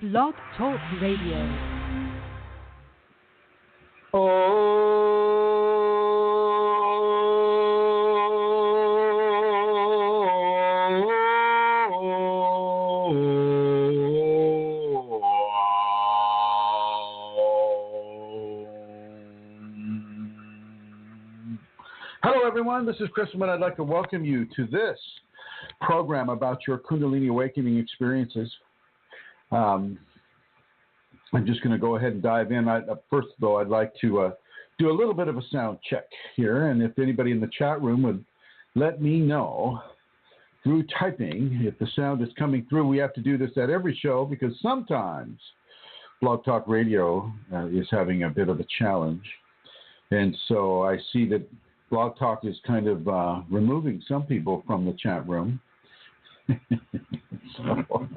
Blog Talk Radio. Hello, everyone. This is Chrism, and I'd like to welcome you to this program about your Kundalini awakening experiences. I'm just going to go ahead and dive in. First, though, I'd like to do a little bit of a sound check here, and if anybody in the chat room would let me know through typing if the sound is coming through. We have to do this at every show because sometimes Blog Talk Radio is having a bit of a challenge, and so I see that Blog Talk is kind of removing some people from the chat room. So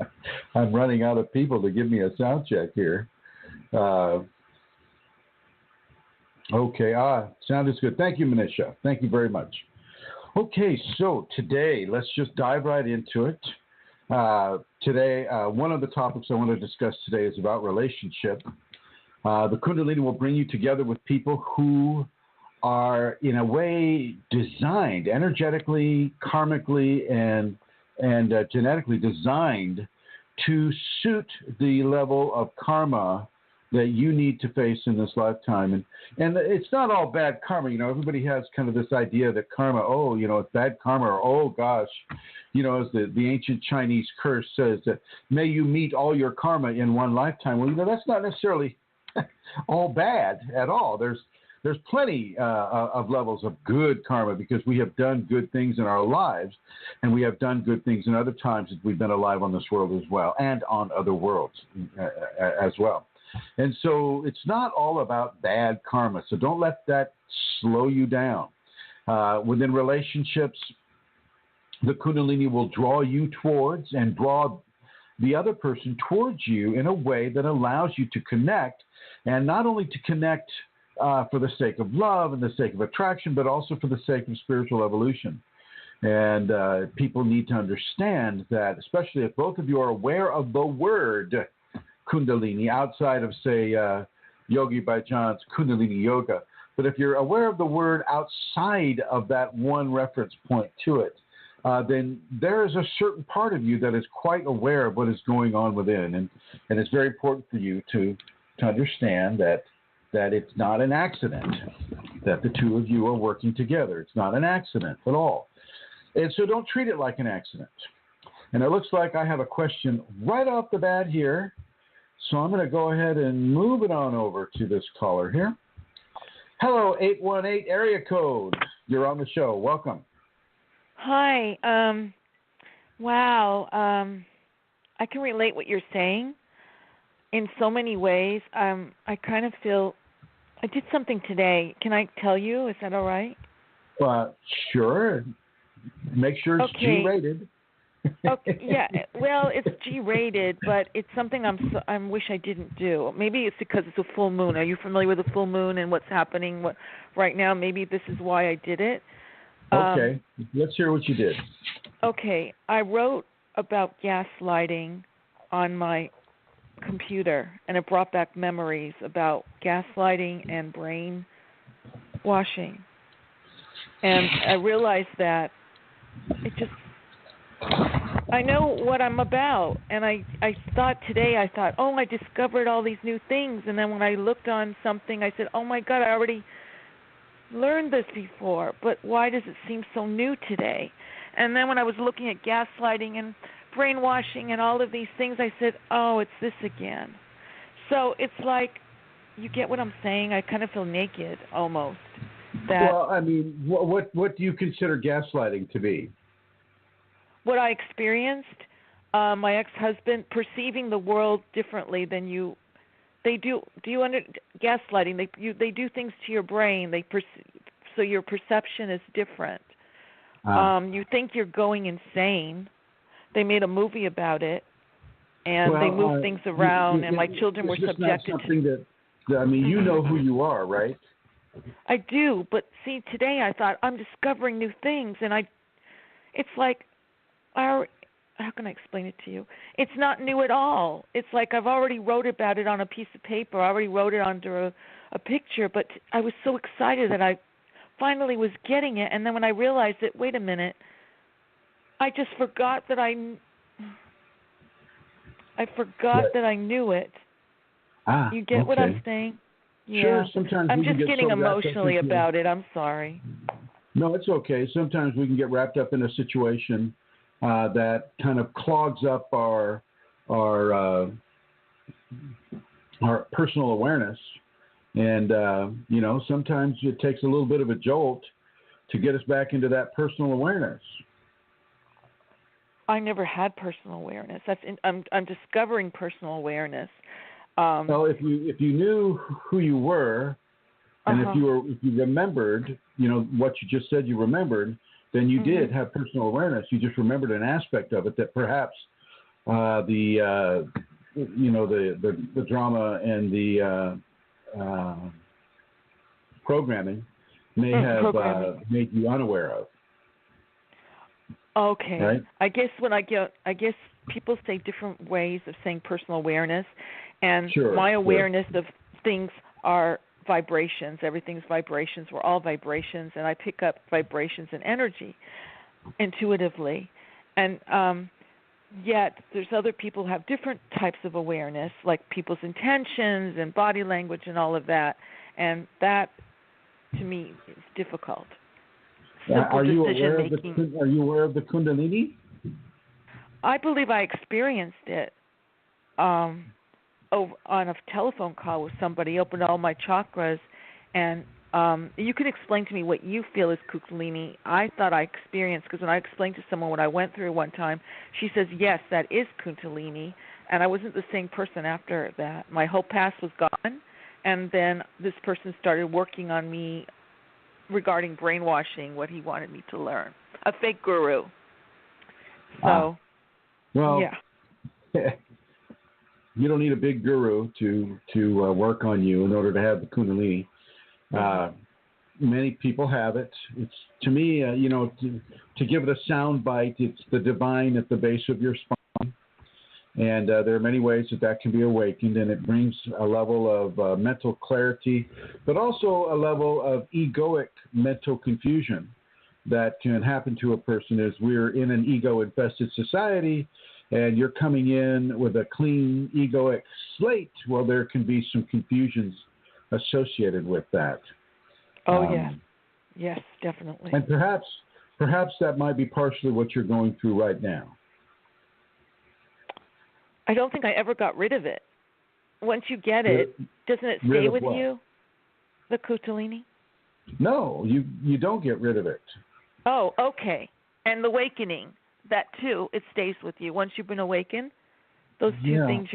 I'm running out of people to give me a sound check here. Okay, sound is good. Thank you, Manisha. Thank you very much. Okay, so today, let's just dive right into it. Today, one of the topics I want to discuss today is about relationship. The Kundalini will bring you together with people who are, in a way, designed energetically, karmically, and genetically designed to suit the level of karma that you need to face in this lifetime. And it's not all bad karma. You know, everybody has kind of this idea that karma, it's bad karma, or, oh, gosh, as the ancient Chinese curse says, that may you meet all your karma in one lifetime. Well, that's not necessarily all bad at all. There's plenty of levels of good karma because we have done good things in our lives, and we have done good things in other times that we've been alive on this world as well, and on other worlds as well. And so it's not all about bad karma. So don't let that slow you down. Within relationships, the Kundalini will draw you towards and draw the other person towards you in a way that allows you to connect, and not only to connect for the sake of love and the sake of attraction, but also for the sake of spiritual evolution. And people need to understand that, especially if both of you are aware of the word Kundalini, outside of, say, Yogi Bhajan's Kundalini Yoga, but if you're aware of the word outside of that one reference point to it, then there is a certain part of you that is quite aware of what is going on within. And it's very important for you to understand that it's not an accident that the two of you are working together. It's not an accident at all. And so don't treat it like an accident. And it looks like I have a question right off the bat here. So I'm going to go ahead and move it on over to this caller here. Hello, 818 area code. You're on the show. Welcome. Hi. Wow. I can relate what you're saying in so many ways. I kind of feel I did something today. Can I tell you? Is that all right? Sure. Make sure it's G-rated. Okay. Yeah. Well, it's G-rated, but it's something I wish I didn't do. Maybe it's because it's a full moon. Are you familiar with the full moon and what's happening right now? Maybe this is why I did it. Okay. Let's hear what you did. Okay. I wrote about gaslighting on my computer, and it brought back memories about gaslighting and brainwashing. And I realized that I know what I'm about. And I thought, oh, I discovered all these new things. And then when I looked on something, I said, oh my God, I already learned this before, but why does it seem so new today? And then when I was looking at gaslighting and brainwashing and all of these things, I said, oh, it's this again. So it's like, you get what I'm saying? I kind of feel naked almost. Well, I mean, what do you consider gaslighting to be? What I experienced, my ex-husband perceiving the world differently than you. They do. Do you gaslighting? They do things to your brain. So your perception is different. You think you're going insane. They made a movie about it, and they moved things around, and my children were subjected to. You know who you are, right? I do, but see, today I thought I'm discovering new things, and it's like, how can I explain it to you? It's not new at all. It's like I've already wrote about it on a piece of paper. I already wrote it under a picture, but I was so excited that I finally was getting it. And then when I realized that, wait a minute, I just forgot that I forgot that I knew it. You get what I'm saying? Yeah. Sure, sometimes I'm we can just get getting so wrapped up emotionally into about it. I'm sorry. No, it's okay. Sometimes we can get wrapped up in a situation that kind of clogs up our personal awareness, and sometimes it takes a little bit of a jolt to get us back into that personal awareness. I never had personal awareness. I'm discovering personal awareness. Well, if you knew who you were, and if you remembered, what you just said you remembered, then you did have personal awareness. You just remembered an aspect of it that perhaps the drama and the programming may have made you unaware of. Okay. Right? I guess people say different ways of saying personal awareness, and my awareness of things are vibrations. Everything's vibrations. We're all vibrations, and I pick up vibrations and energy intuitively. And yet there's other people who have different types of awareness, like people's intentions and body language and all of that, and that, to me, is difficult. Are you aware of the Kundalini? I believe I experienced it over on a telephone call with somebody, opened all my chakras, and you can explain to me what you feel is Kundalini. I thought I experienced, because when I explained to someone what I went through one time, she says, yes, that is Kundalini, and I wasn't the same person after that. My whole past was gone, and then this person started working on me regarding brainwashing, what he wanted me to learn. A fake guru. So, yeah. You don't need a big guru to work on you in order to have the Kundalini. Many people have it. It's, to me, to give it a sound bite, it's the divine at the base of your spine. And there are many ways that can be awakened, and it brings a level of mental clarity, but also a level of egoic mental confusion that can happen to a person as we're in an ego-infested society, and you're coming in with a clean egoic slate. Well, there can be some confusions associated with that. Oh, yes. Yes, definitely. And perhaps that might be partially what you're going through right now. I don't think I ever got rid of it. Once you get it, doesn't it stay with you, the Kundalini? No, you don't get rid of it. Oh, okay. And the awakening, that too, it stays with you. Once you've been awakened, those two things,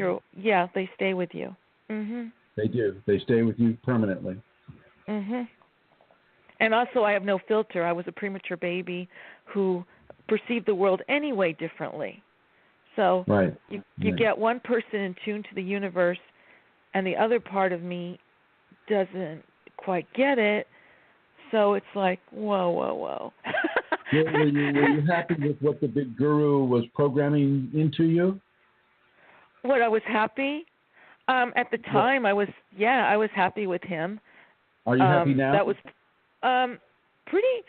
they stay with you. They do. They stay with you permanently. And also, I have no filter. I was a premature baby who perceived the world anyway differently. So you get one person in tune to the universe, and the other part of me doesn't quite get it. So it's like, whoa. Were you happy with what the big guru was programming into you? What, I was happy? At the time, I was happy with him. Are you happy now? That was pretty.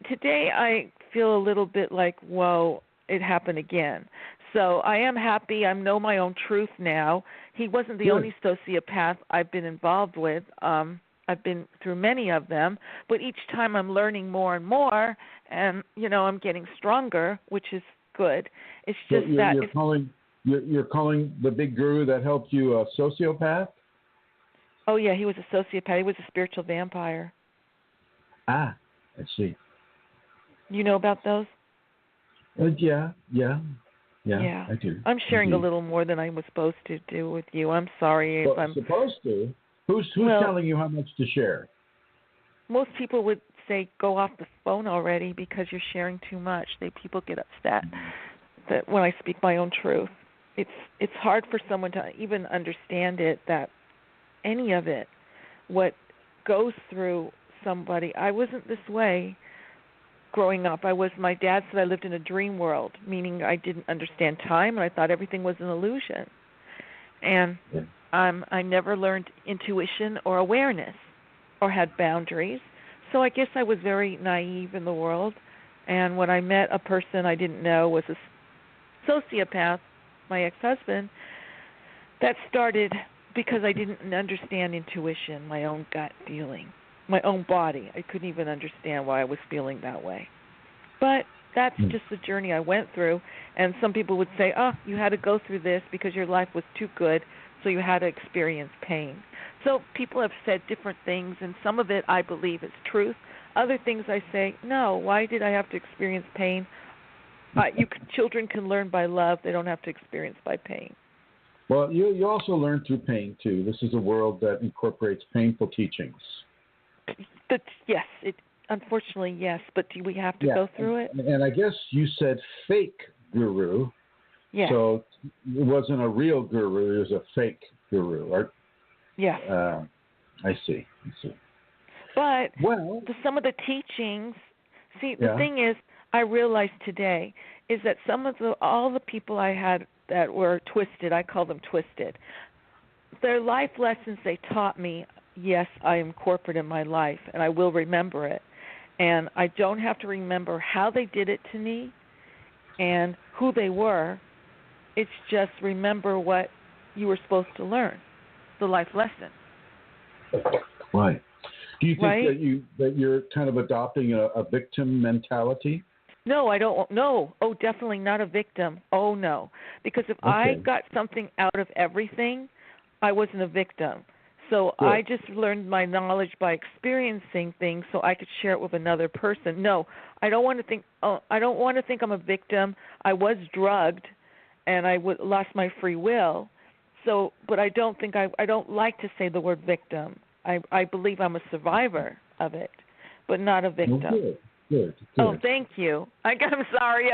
Today, I feel a little bit like, whoa, it happened again. So I am happy. I know my own truth now. He wasn't the only sociopath I've been involved with. I've been through many of them, but each time I'm learning more and more, and I'm getting stronger, which is good. It's just you're calling the big guru that helped you a sociopath? Oh yeah, he was a sociopath. He was a spiritual vampire. I see. You know about those? Yeah, I do. I'm sharing a little more than I was supposed to do with you. I'm sorry if I'm supposed to. Who's telling you how much to share? Most people would say go off the phone already because you're sharing too much. People get upset that when I speak my own truth. It's hard for someone to even understand it, that any of it, what goes through somebody. I wasn't this way. growing up. My dad said I lived in a dream world, meaning I didn't understand time and I thought everything was an illusion. And I never learned intuition or awareness or had boundaries. So I guess I was very naive in the world. And when I met a person I didn't know was a sociopath, my ex-husband, that started because I didn't understand intuition, my own gut feeling, my own body. I couldn't even understand why I was feeling that way. But that's just the journey I went through. And some people would say, oh, you had to go through this because your life was too good, so you had to experience pain. So people have said different things, and some of it I believe is truth. Other things I say, no, why did I have to experience pain? Children can learn by love. They don't have to experience by pain. Well, you also learn through pain, too. This is a world that incorporates painful teachings. But yes, unfortunately, yes. But do we have to go through it? And I guess you said fake guru. Yes. So it wasn't a real guru. It was a fake guru. Right? Yes. I see. But some of the teachings, the thing is, I realized today is that all the people I had that were twisted, I call them twisted, their life lessons they taught me, yes, I am corporate in my life, and I will remember it. And I don't have to remember how they did it to me and who they were. It's just remember what you were supposed to learn, the life lesson. Right. Do you think that you're kind of adopting a victim mentality? No, I don't. No. Oh, definitely not a victim. Oh, no. Because if I got something out of everything, I wasn't a victim. So I just learned my knowledge by experiencing things so I could share it with another person. No, I don't want to think. I don't want to think I'm a victim. I was drugged, and I lost my free will. So, but I don't think I don't like to say the word victim. I believe I'm a survivor of it, but not a victim. Oh, good. Oh, thank you. I'm sorry.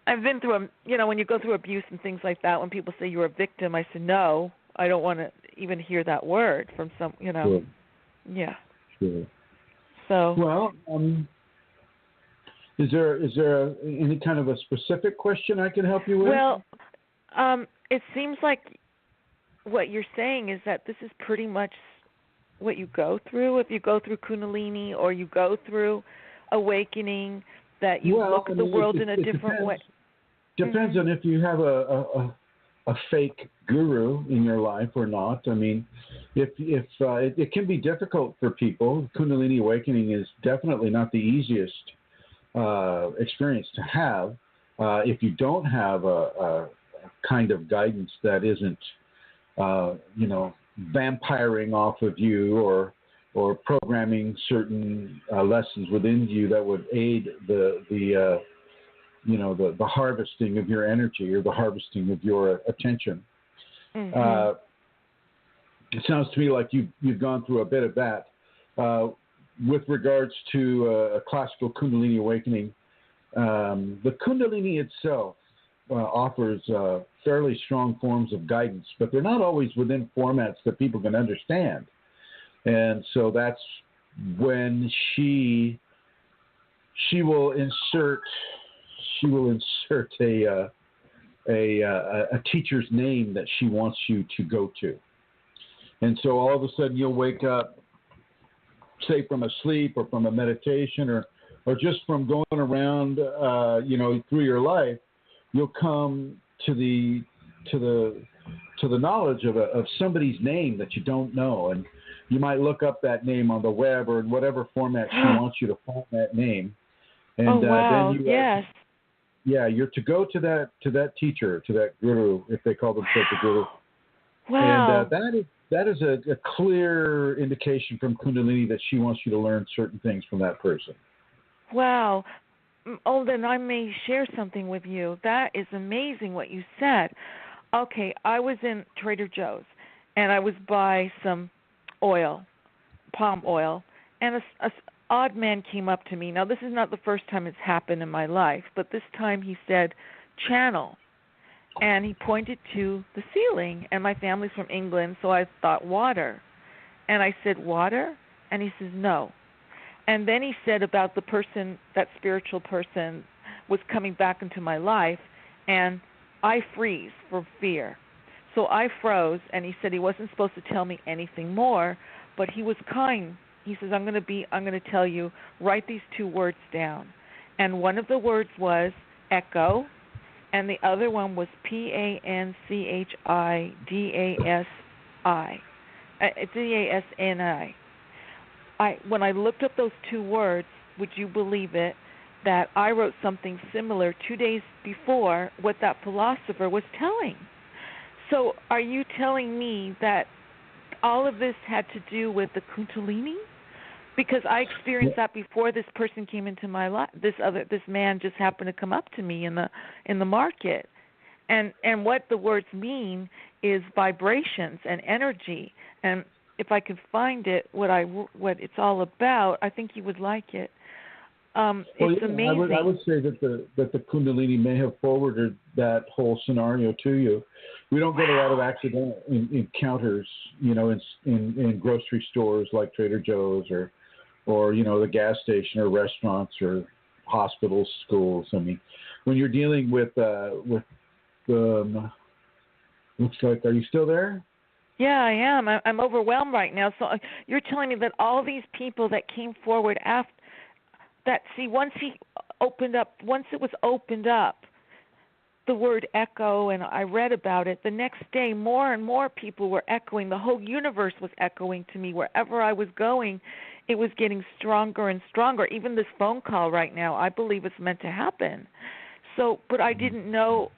I've been through when you go through abuse and things like that. When people say you're a victim, I say no. I don't want to even hear that word from some. Sure. Yeah. Sure. So. Well, is there any kind of a specific question I can help you with? Well, it seems like what you're saying is that this is pretty much what you go through if you go through Kundalini or you go through awakening, that you look at the world in a different way. Depends on if you have a fake guru in your life or not. I mean, if it can be difficult for people. Kundalini awakening is definitely not the easiest experience to have if you don't have a kind of guidance that isn't vampiring off of you or programming certain lessons within you that would aid the harvesting of your energy or the harvesting of your attention. Mm-hmm. It sounds to me like you've gone through a bit of that. With regards to a classical Kundalini awakening, the Kundalini itself offers fairly strong forms of guidance, but they're not always within formats that people can understand. And so that's when she will insert a teacher's name that she wants you to go to. And so all of a sudden you'll wake up, say from a sleep or from a meditation or just from going around, through your life, you'll come to the knowledge of somebody's name that you don't know, and you might look up that name on the web or in whatever format she wants you to find that name. And then you're to go to that teacher, to that guru, if they call themselves a guru. Wow. And that is a clear indication from Kundalini that she wants you to learn certain things from that person. Wow. Oh, then I may share something with you. That is amazing what you said. Okay, I was in Trader Joe's, and I was by some palm oil, and a odd man came up to me. Now, this is not the first time it's happened in my life, but this time he said, channel, and he pointed to the ceiling, and my family's from England, so I thought water. And I said, water? And he says, no. And then he said about the person, that spiritual person, was coming back into my life, and I freeze for fear. So I froze, and he said he wasn't supposed to tell me anything more, but he was kind. He says, I'm going to tell you, write these 2 words down. And one of the words was echo, and the other one was Panchidasi. DASNI. When I looked up those 2 words, would you believe it, that I wrote something similar 2 days before what that philosopher was telling? So are you telling me that all of this had to do with the Kundalini? Because I experienced that before this person came into my life. This man just happened to come up to me in the market, and what the words mean is vibrations and energy. And if I could find it, what it's all about, I think you would like it. It's amazing. I would say that the Kundalini may have forwarded that whole scenario to you. We don't get a lot of accidental encounters, in grocery stores like Trader Joe's or the gas station or restaurants or hospitals, schools. I mean, when you're dealing with looks like, are you still there? Yeah, I am. I'm overwhelmed right now. So you're telling me that all these people that came forward after that, once it was opened up, the word echo, and I read about it, the next day more and more people were echoing. The whole universe was echoing to me. Wherever I was going, it was getting stronger and stronger. Even this phone call right now, I believe it's meant to happen. So, but I didn't know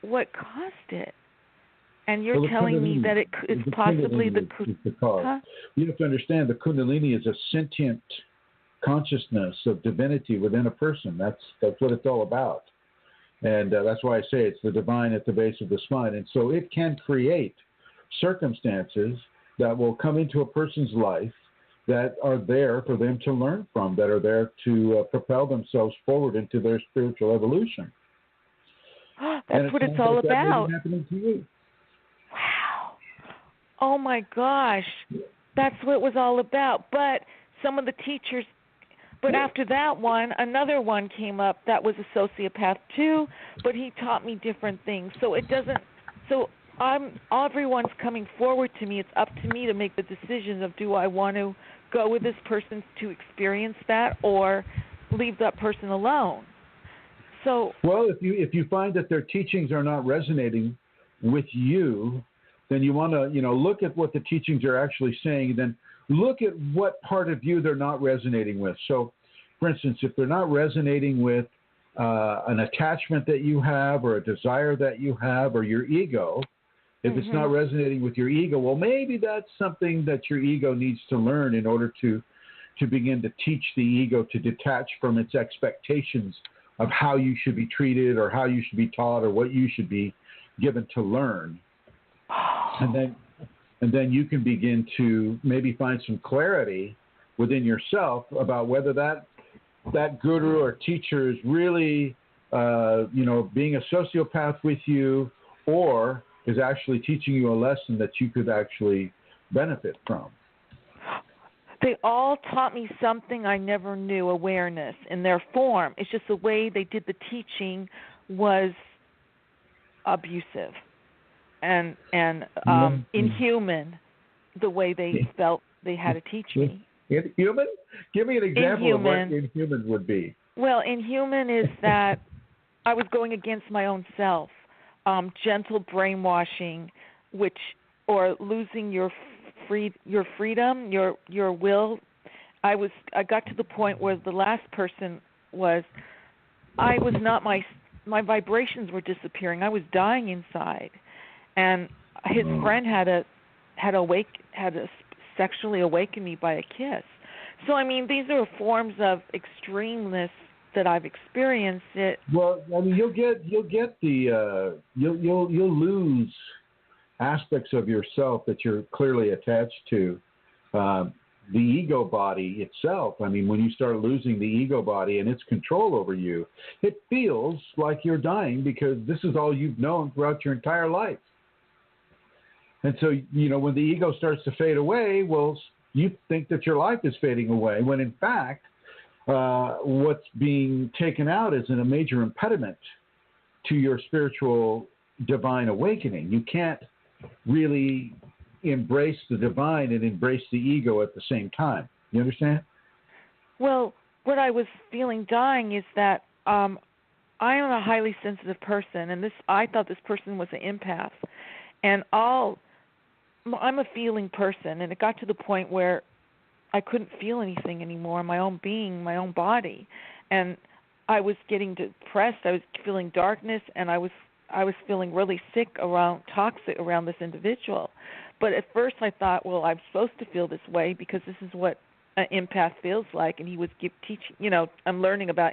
what caused it. And you're telling me that it's possibly the cause. Huh? You have to understand the Kundalini is a sentient consciousness of divinity within a person. That's what it's all about. And that's why I say it's the divine at the base of the spine. And so it can create circumstances that will come into a person's life that are there for them to learn from, that are there to propel themselves forward into their spiritual evolution. That's what it's all about. That happening to you. Wow. Oh, my gosh. That's what it was all about. But some of the teachers, but after that one, another one came up that was a sociopath too, but he taught me different things. So it doesn't, everyone's coming forward to me. It's up to me to make the decision of, do I want to go with this person to experience that or leave that person alone? So, well, if you find that their teachings are not resonating with you, then you want to, look at what the teachings are actually saying, and then look at what part of you they're not resonating with. So, for instance, if they're not resonating with an attachment that you have or a desire that you have or your ego, if it's not resonating with your ego, well, maybe that's something that your ego needs to learn in order to begin to teach the ego to detach from its expectations of how you should be treated or how you should be taught or what you should be given to learn. And then you can begin to maybe find some clarity within yourself about whether that guru or teacher is really, being a sociopath with you, or is actually teaching you a lesson that you could actually benefit from. They all taught me something I never knew, awareness in their form. It's just the way they did the teaching was abusive and inhuman, the way they felt they had to teach me. Inhuman? Give me an example of what inhuman would be. Well, inhuman is that I was going against my own self, gentle brainwashing, or losing your freedom, your will. I got to the point where the last person was not my vibrations were disappearing. I was dying inside, and his friend had to sexually awaken me by a kiss. So I mean, these are forms of extremeness that I've experienced. It. Well, I mean, you'll lose aspects of yourself that you're clearly attached to. The ego body itself, I mean, when you start losing the ego body and its control over you, it feels like you're dying because this is all you've known throughout your entire life. And so, when the ego starts to fade away, well, you think that your life is fading away, when in fact, what's being taken out is a major impediment to your spiritual divine awakening. You can't really embrace the divine and embrace the ego at the same time. You understand? Well, what I was feeling dying is that I am a highly sensitive person, and I thought this person was an empath. And I'm a feeling person, and it got to the point where I couldn't feel anything anymore in my own being, my own body. And I was getting depressed. I was feeling darkness, and I was feeling really toxic around this individual. But at first I thought, well, I'm supposed to feel this way because this is what an empath feels like, and he was teaching, I'm learning about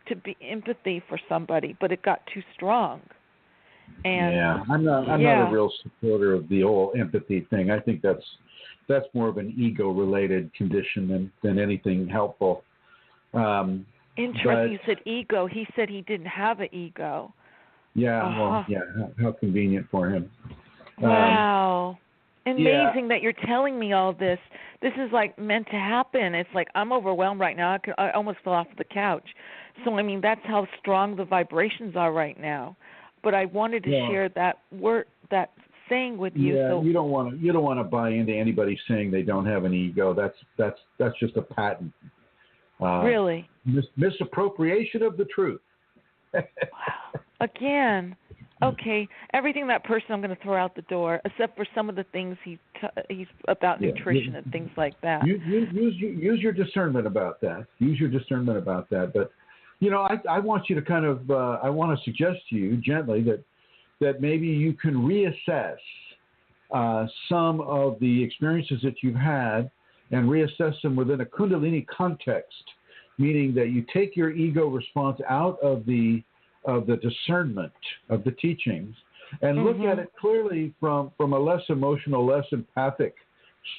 to be empathy for somebody, but it got too strong. And yeah, I'm not a real supporter of the whole empathy thing. I think that's more of an ego-related condition than anything helpful. Interesting. You said ego. He said he didn't have an ego. Yeah, well, yeah. How convenient for him. Wow. Amazing that you're telling me all this. This is like meant to happen. It's like I'm overwhelmed right now. I almost fell off the couch. So I mean, that's how strong the vibrations are right now. But I wanted to share that saying with you. Yeah, so you don't want to buy into anybody saying they don't have an ego. That's just a patent. Really? Misappropriation of the truth. Wow. Again. Okay, everything that person I'm going to throw out the door, except for some of the things he's about nutrition and things like that. Use your discernment about that. But I want you to kind of I want to suggest to you gently that maybe you can reassess some of the experiences that you've had and reassess them within a Kundalini context, meaning that you take your ego response out of the discernment of the teachings and look at it clearly from a less emotional, less empathic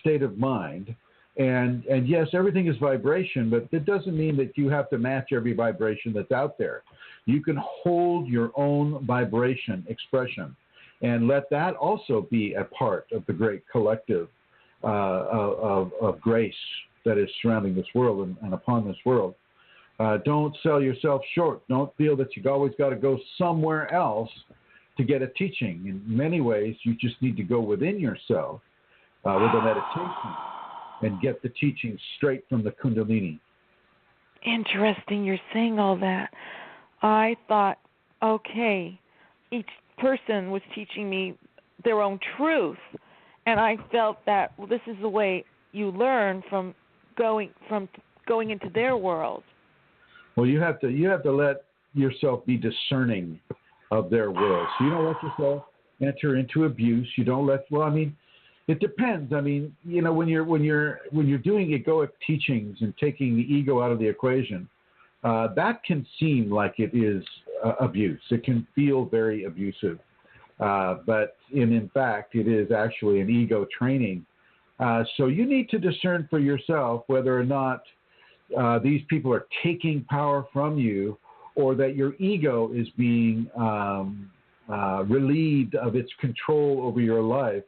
state of mind. And yes, everything is vibration, but it doesn't mean that you have to match every vibration that's out there. You can hold your own vibration expression and let that also be a part of the great collective of grace that is surrounding this world and upon this world. Don't sell yourself short. Don't feel that you've always got to go somewhere else to get a teaching. In many ways, you just need to go within yourself with a meditation and get the teaching straight from the Kundalini. Interesting. You're saying all that. I thought, okay, each person was teaching me their own truth, and I felt that this is the way you learn from going into their world. Well, you have to let yourself be discerning of their world. So you don't let yourself enter into abuse. You don't let. Well, I mean, it depends. I mean, when you're doing egoic teachings and taking the ego out of the equation, that can seem like it is abuse. It can feel very abusive, but in fact, it is actually an ego training. So you need to discern for yourself whether or not these people are taking power from you, or that your ego is being relieved of its control over your life.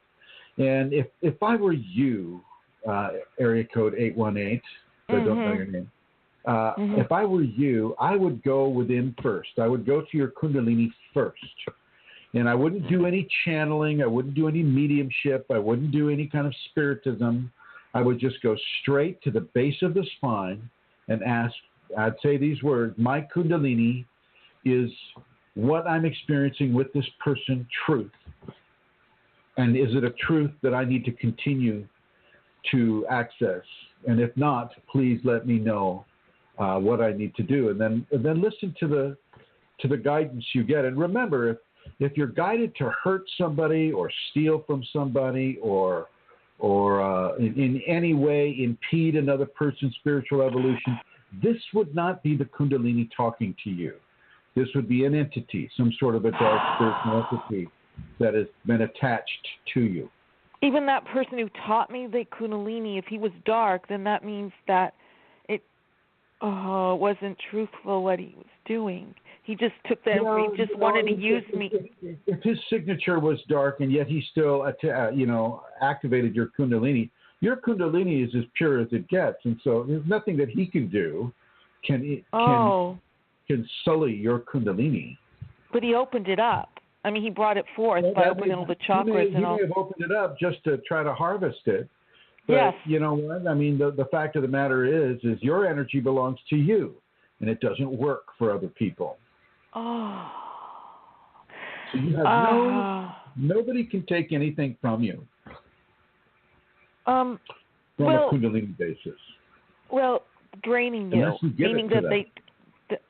And if I were you, area code 818, so I don't know your name, if I were you, I would go within first. I would go to your Kundalini first. And I wouldn't do any channeling. I wouldn't do any mediumship. I wouldn't do any kind of spiritism. I would just go straight to the base of the spine and ask, I'd say these words, my Kundalini is what I'm experiencing with this person truth. And is it a truth that I need to continue to access? And if not, please let me know what I need to do. And then listen to the guidance you get. And remember, if you're guided to hurt somebody or steal from somebody or in any way impede another person's spiritual evolution, this would not be the Kundalini talking to you. This would be an entity, some sort of a dark spiritual entity that has been attached to you. Even that person who taught me the Kundalini, if he was dark, then that means that it wasn't truthful what he was doing. He just took that. He just wanted to use me. If his signature was dark and yet he still, activated your Kundalini, Your Kundalini is as pure as it gets, and so there's nothing that he can do can sully your Kundalini. But he opened it up. I mean, he brought it forth by opening all the chakras and all. He may have opened it up just to try to harvest it. But yes. You know what? I mean, the fact of the matter is your energy belongs to you, and it doesn't work for other people. Oh. So you have nobody can take anything from you. From a Kundalini basis. Well, draining you, meaning that they.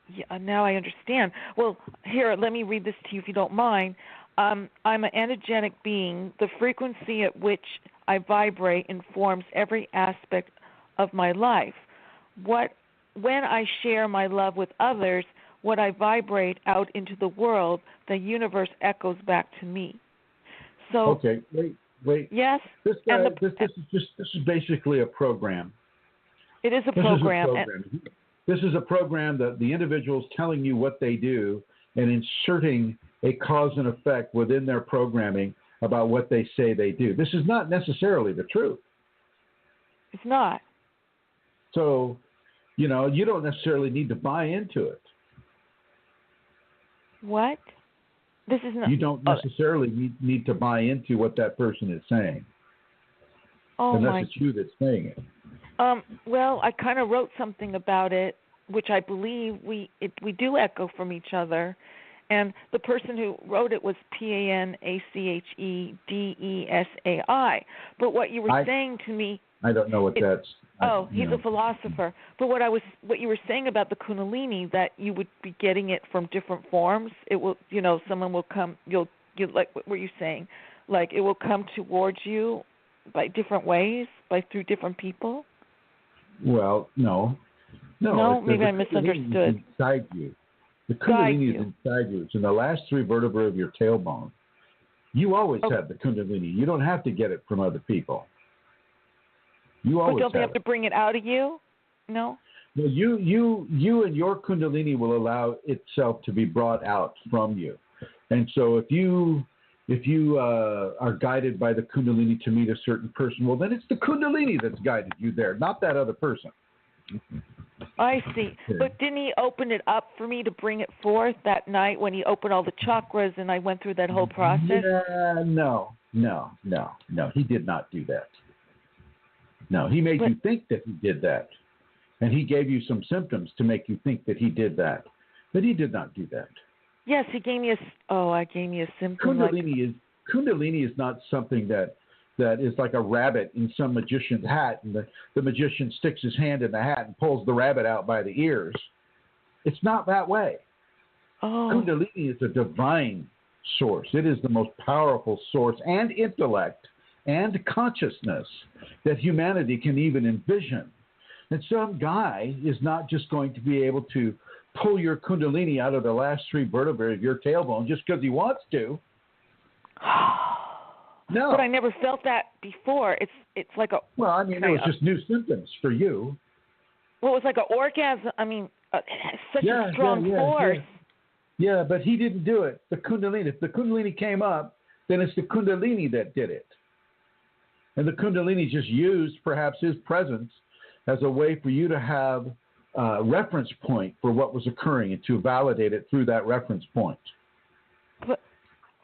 Yeah, now I understand. Well, here, let me read this to you if you don't mind. I'm an energetic being. The frequency at which I vibrate informs every aspect of my life. When I share my love with others, what I vibrate out into the world, the universe echoes back to me. So. Okay, wait. Yes. This is basically a program. It is a program. This is a program that the individual is telling you what they do and inserting a cause and effect within their programming about what they say they do. This is not necessarily the truth. It's not. So, you don't necessarily need to buy into it. What? This is not. You don't necessarily need to buy into what that person is saying. Unless it's you that's saying it. Well, I kind of wrote something about it, which I believe we do echo from each other. And the person who wrote it was Panachedesai. But what you were saying to me... I don't know what that's... he's a philosopher. But what you were saying about the Kundalini, that you would be getting it from different forms. It will, someone will come, you'll like, what were you saying? Like, it will come towards you by different ways, through different people? Well, no. Maybe I misunderstood. Is inside you. The Kundalini is inside you. It's in the last three vertebrae of your tailbone. You always have the Kundalini. You don't have to get it from other people. You always. But don't they have to bring it out of you? No. No, you and your Kundalini will allow itself to be brought out from you. And so if you are guided by the Kundalini to meet a certain person, well, then it's the Kundalini that's guided you there, not that other person. I see. But didn't he open it up for me to bring it forth that night when he opened all the chakras and I went through that whole process? Yeah, no. He did not do that. No, he made you think that he did that. And he gave you some symptoms to make you think that he did that. But he did not do that. Yes, he gave me a symptom. Kundalini is not something that is like a rabbit in some magician's hat, and the magician sticks his hand in the hat and pulls the rabbit out by the ears. It's not that way. Oh. Kundalini is a divine source. It is the most powerful source and intellect and consciousness that humanity can even envision. And some guy is not just going to be able to pull your Kundalini out of the last three vertebrae of your tailbone just because he wants to. No. But I never felt that before. It's like a... Well, I mean, it was just new symptoms for you. Well, it was like an orgasm. I mean, such a strong force. Yeah, but he didn't do it. The Kundalini. If the Kundalini came up, then it's the Kundalini that did it. And the Kundalini just used perhaps his presence as a way for you to have a reference point for what was occurring and to validate it through that reference point. But,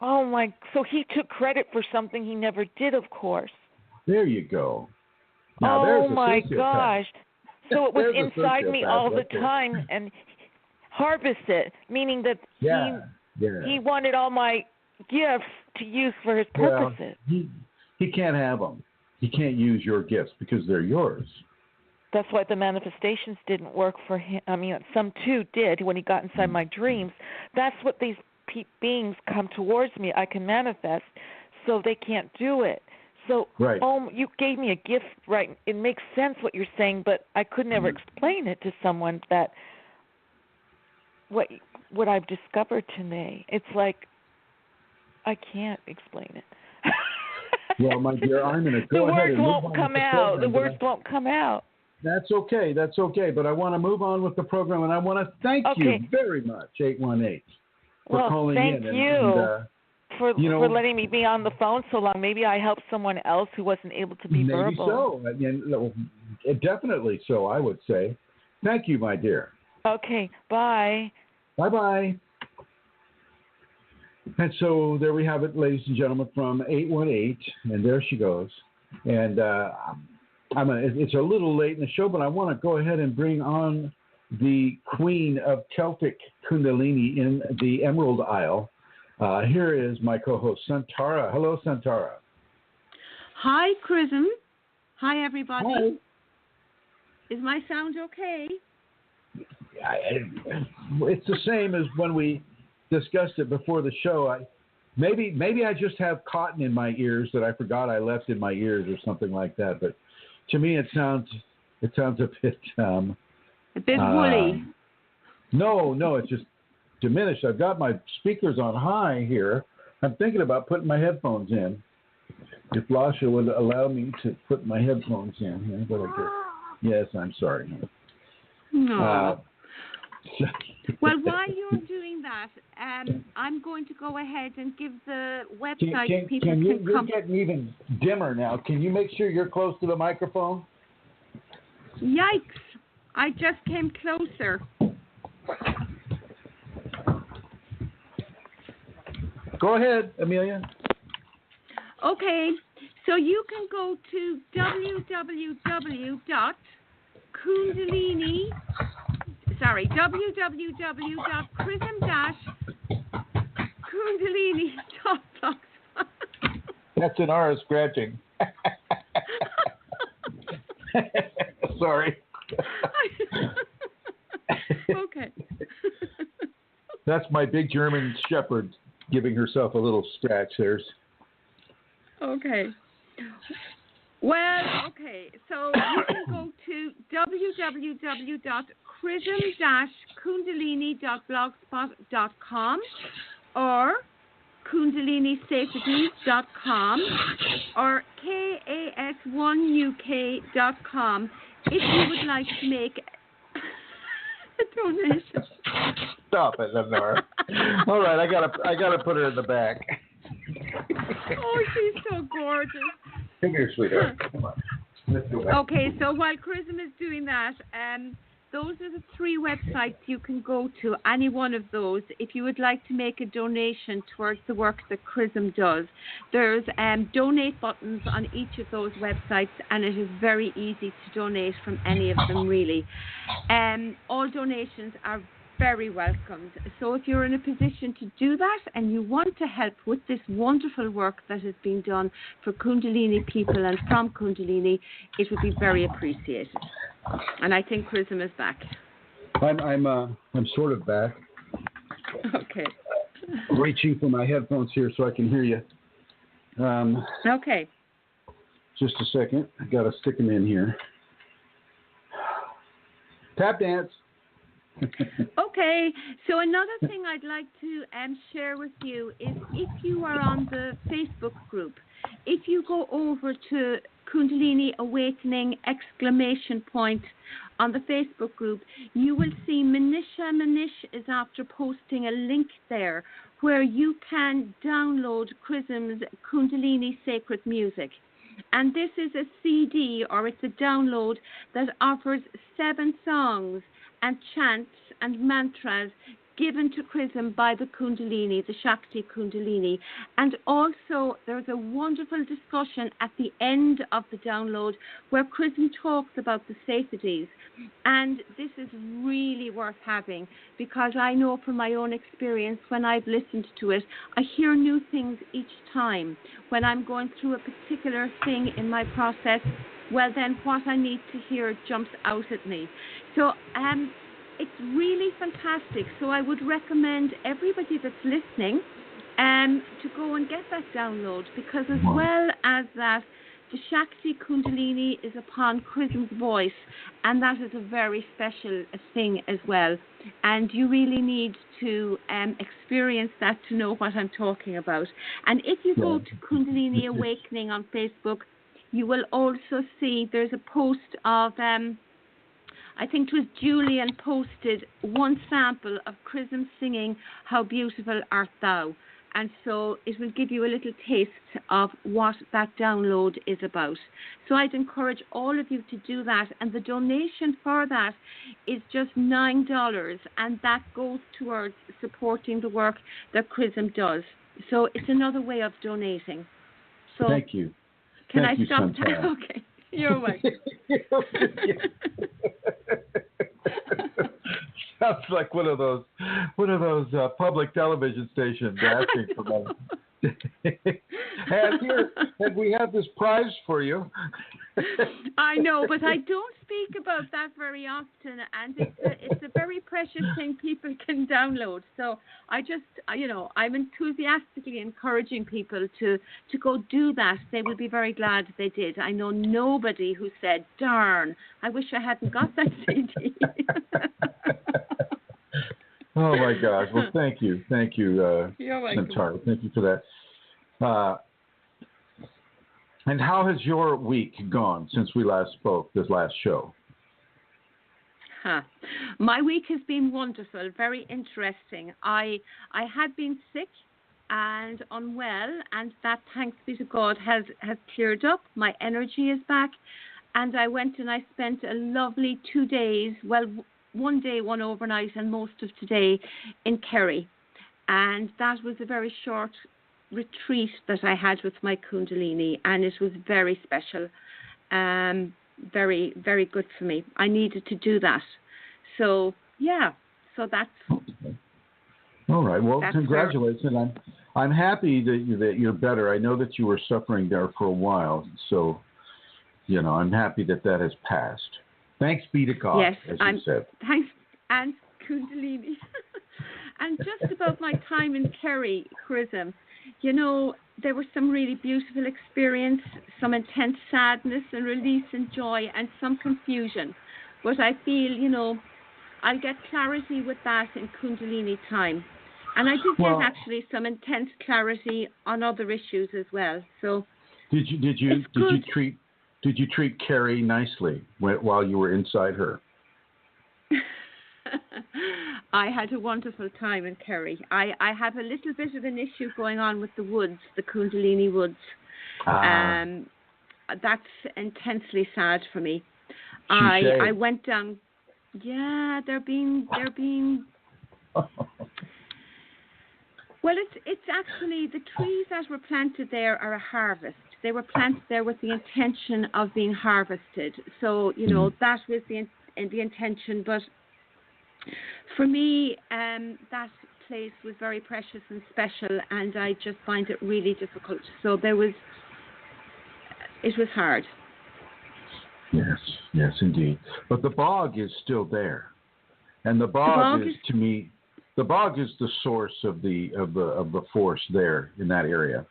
so he took credit for something he never did, of course. There you go. Now, there's a my sociopath. Gosh. So it was inside me all the time and harvested, meaning that he wanted all my gifts to use for his purposes. Well, he can't have them. He can't use your gifts because they're yours. That's why the manifestations didn't work for him. I mean, some too did when he got inside my dreams. That's what these beings come towards me. I can manifest, so they can't do it. So, you gave me a gift, right? It makes sense what you're saying, but I could never explain it to someone that what I've discovered today. It's like I can't explain it. Well, my dear, I'm going to go ahead and move on. The words won't come out. That's okay. But I want to move on with the program, and I want to thank you very much, 818, for calling in. Thank you. for letting me be on the phone so long. Maybe I helped someone else who wasn't able to be maybe verbal. Maybe so. And definitely so, I would say. Thank you, my dear. Okay, bye. Bye-bye. And so there we have it, ladies and gentlemen, from 818, and there she goes. And it's a little late in the show, but I want to go ahead and bring on the queen of Celtic Kundalini in the Emerald Isle. Here is my co-host, Santara. Hello, Santara. Hi, Chrism. Hi, everybody. Hi. Is my sound okay? It's the same as when we discussed it before the show. Maybe I just have cotton in my ears that I forgot I left in my ears or something like that. But to me, it sounds a bit woolly. No, it's just diminished. I've got my speakers on high here. I'm thinking about putting my headphones in. If Lasha would allow me to put my headphones in here, yes, I'm sorry. No. Well, while you're doing that, I'm going to go ahead and give the website people can come. You're getting even dimmer now. Can you make sure you're close to the microphone? Yikes! I just came closer. Go ahead, Amelia. Okay, so you can go to www.kundalini.blogspot.com. That's an R scratching. Sorry. Okay. That's my big German Shepherd giving herself a little scratch there. Okay. Well, okay. So you can go to www.chrism-kundalini.blogspot.com or kundalinisafeties.com or kas1uk.com if you would like to make a donation. Stop it, Lenore. All right, I gotta put her in the back. Oh, she's so gorgeous. Come here, sweetheart. Come on. Let's go back. Okay, so while Chrism is doing that, those are the 3 websites you can go to, any one of those, if you would like to make a donation towards the work that Chrism does. There's donate buttons on each of those websites, and it is very easy to donate from any of them, really. All donations are very welcomed. So if you're in a position to do that and you want to help with this wonderful work that is being done for Kundalini people and from Kundalini, it would be very appreciated. And I think Chrism is back. I'm sort of back. Okay. Reaching for my headphones here so I can hear you. Okay. Just a second. I got to stick them in here. Tap dance. Okay, so another thing I'd like to share with you is if you are on the Facebook group, if you go over to Kundalini Awakening ! On the Facebook group, you will see Manish is after posting a link there where you can download Chrism's Kundalini Sacred Music. And this is a CD, or it's a download that offers 7 songs and chants and mantras given to Chrism by the Kundalini, the Shakti Kundalini. And also there's a wonderful discussion at the end of the download where Chrism talks about the safeties. And this is really worth having because I know from my own experience when I've listened to it, I hear new things each time. When I'm going through a particular thing in my process, well then what I need to hear jumps out at me. So it's really fantastic. So I would recommend everybody that's listening to go and get that download because as well as that, the Shakti Kundalini is upon Chrism's voice, and that is a very special thing as well. And you really need to experience that to know what I'm talking about. And if you go to Kundalini Awakening on Facebook, you will also see there's a post of, I think it was Julian posted one sample of Chrism singing How Beautiful Art Thou. And so it will give you a little taste of what that download is about. So I'd encourage all of you to do that. And the donation for that is just $9. And that goes towards supporting the work that Chrism does. So it's another way of donating. So thank you. Can Thank I you, stop? Chantal. Okay. You're welcome. Sounds like one of those public television stations asking for money. and we have this prize for you. I know, but I don't speak about that very often, and it's a very precious thing people can download. So I just, I'm enthusiastically encouraging people to go do that. They will be very glad they did. I know nobody who said, darn, I wish I hadn't got that CD. Oh my gosh! Well, thank you, You're welcome. Centaur. Thank you for that. And how has your week gone since we last spoke? This last show. My week has been wonderful, very interesting. I had been sick and unwell, and that, thanks be to God, has cleared up. My energy is back, and I went and I spent a lovely 2 days. Well, one day, one overnight, and most of today in Kerry. And that was a very short retreat that I had with my Kundalini, and it was very special. Very, very good for me. I needed to do that. So, yeah. So that's... Okay. All right. Well, congratulations. I'm happy that you're better. I know that you were suffering there for a while. So, I'm happy that has passed. Thanks be to God, yes, as you said. Thanks, and Kundalini. And just about my time in Kerry, Chrism, there was some really beautiful experience, some intense sadness and release and joy, and some confusion. But I feel, I'll get clarity with that in Kundalini time. And I did get actually some intense clarity on other issues as well. So did you treat Carrie nicely while you were inside her? I had a wonderful time in Kerry. I have a little bit of an issue going on with the woods, the Kundalini woods. That's intensely sad for me. I went down. Yeah, they're being. Well, it's actually the trees that were planted there are a harvest. They were planted there with the intention of being harvested. So that was the intention. But for me, that place was very precious and special, and I just find it really difficult. So it was hard. Yes, indeed. But the bog is still there, and the bog is to me, the bog is the source of the force there in that area.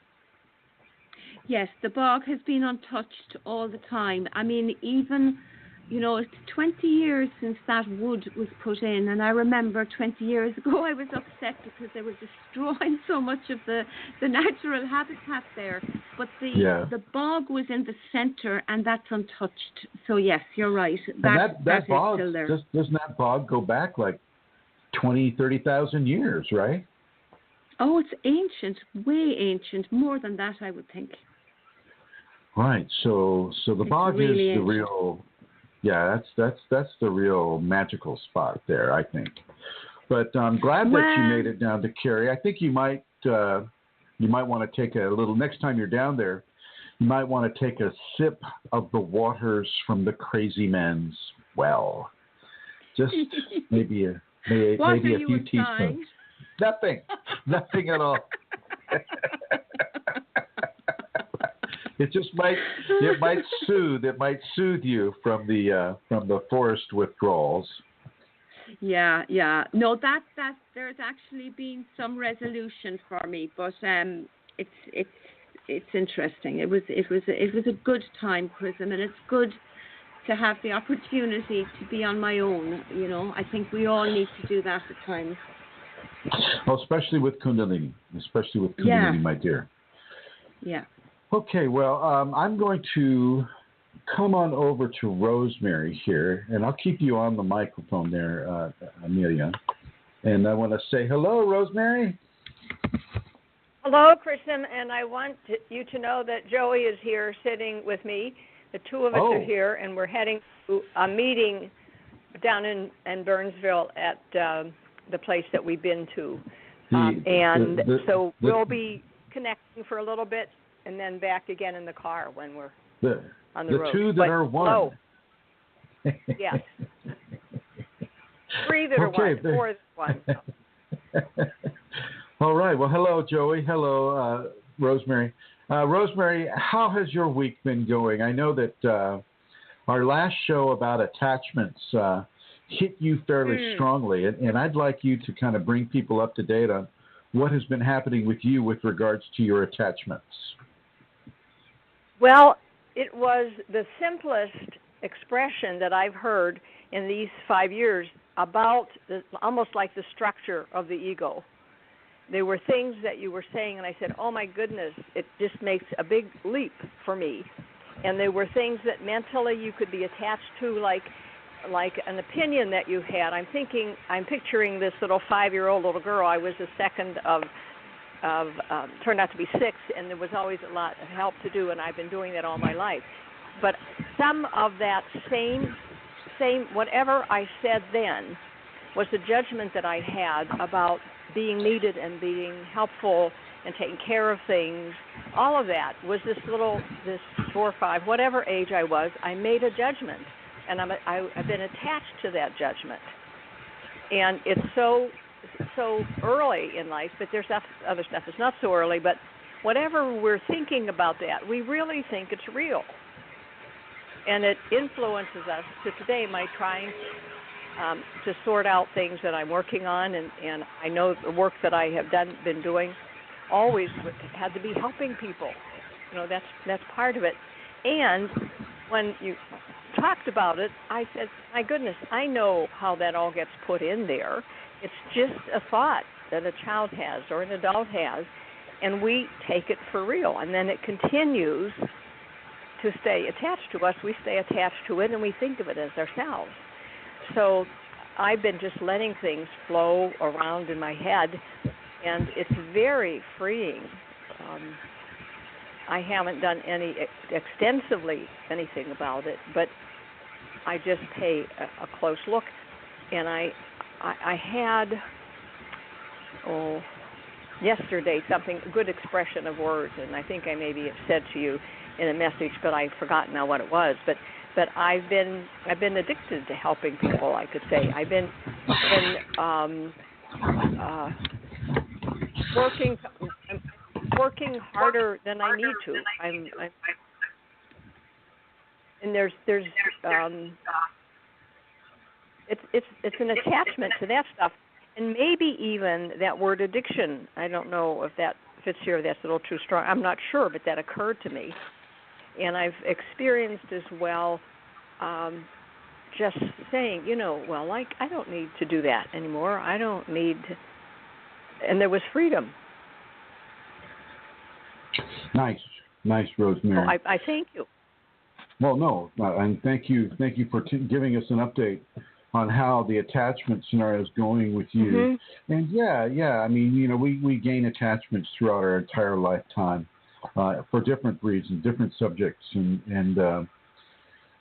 Yes, the bog has been untouched all the time. I mean, even, it's 20 years since that wood was put in. And I remember 20 years ago I was upset because they were destroying so much of the natural habitat there. But the bog was in the center, and that's untouched. So, yes, you're right. That bog is still there. Doesn't that bog go back like 20, 30,000 years, right? Oh, it's ancient, way ancient, more than that, I would think. Right. So the bog really is the real. Yeah, that's the real magical spot there, I think. But I'm glad that you made it down to Kerry. I think you might want to take a little next time you're down there. You might want to take a sip of the waters from the crazy man's well. Just maybe a few teaspoons. Nothing at all. It might soothe you from the forest withdrawals. Yeah. No, that there's actually been some resolution for me, but it's interesting. It was a good time, Chrism, and it's good to have the opportunity to be on my own. I think we all need to do that at times. Well, especially with Kundalini, my dear. Yeah. Okay, well, I'm going to come on over to Rosemary here, and I'll keep you on the microphone there, Amelia. And I want to say hello, Rosemary. Hello, Chrism, and I want you to know that Joey is here sitting with me. The two of us are here, and we're heading to a meeting down in Burnsville at the place that we've been to. So we'll be connecting for a little bit and then back again in the car when we're on the road. The two that are one. Hello. Yes. 3 that are one, 4 that are one. All right. Well, hello, Joey. Hello, Rosemary. Rosemary, how has your week been going? I know that our last show about attachments hit you fairly strongly, and I'd like you to kind of bring people up to date on what has been happening with you with regards to your attachments. Well, it was the simplest expression that I've heard in these 5 years about almost like the structure of the ego. There were things that you were saying, and I said, oh, my goodness, it just makes a big leap for me. And there were things that mentally you could be attached to, like an opinion that you had. I'm picturing this little 5-year-old little girl. I was the second of turned out to be 6, and there was always a lot of help to do, and I've been doing that all my life. But some of that same whatever I said then was the judgment that I had about being needed and being helpful and taking care of things. All of that was this 4 or 5, whatever age I was, I made a judgment, and I've been attached to that judgment. And it's so early in life, but there's other stuff that's not so early, but whatever we're thinking about that, we really think it's real. And it influences us to today, my trying to sort out things that I'm working on, and I know the work that I have been doing always had to be helping people. That's part of it. And when you talked about it, I said, my goodness, I know how that all gets put in there. It's just a thought that a child has or an adult has, and we take it for real. And then it continues to stay attached to us. We stay attached to it, and we think of it as ourselves. So I've been just letting things flow around in my head, and it's very freeing. I haven't done extensively anything about it, but I just pay a close look. And I had, yesterday a good expression of words, and I think I maybe have said to you in a message, but I've forgotten now what it was. But I've been addicted to helping people, I could say. I've been working harder than I need to. And there's it's an attachment to that stuff, and maybe even that word addiction. I don't know if that fits here. That's a little too strong. I'm not sure, but that occurred to me. And I've experienced as well just saying, I don't need to do that anymore. I don't need to. And there was freedom. Nice, Rosemary. Well, I thank you. Well, no, and thank you for giving us an update on how the attachment scenario is going with you. Mm-hmm. And yeah, I mean, we gain attachments throughout our entire lifetime. For different reasons, different subjects, and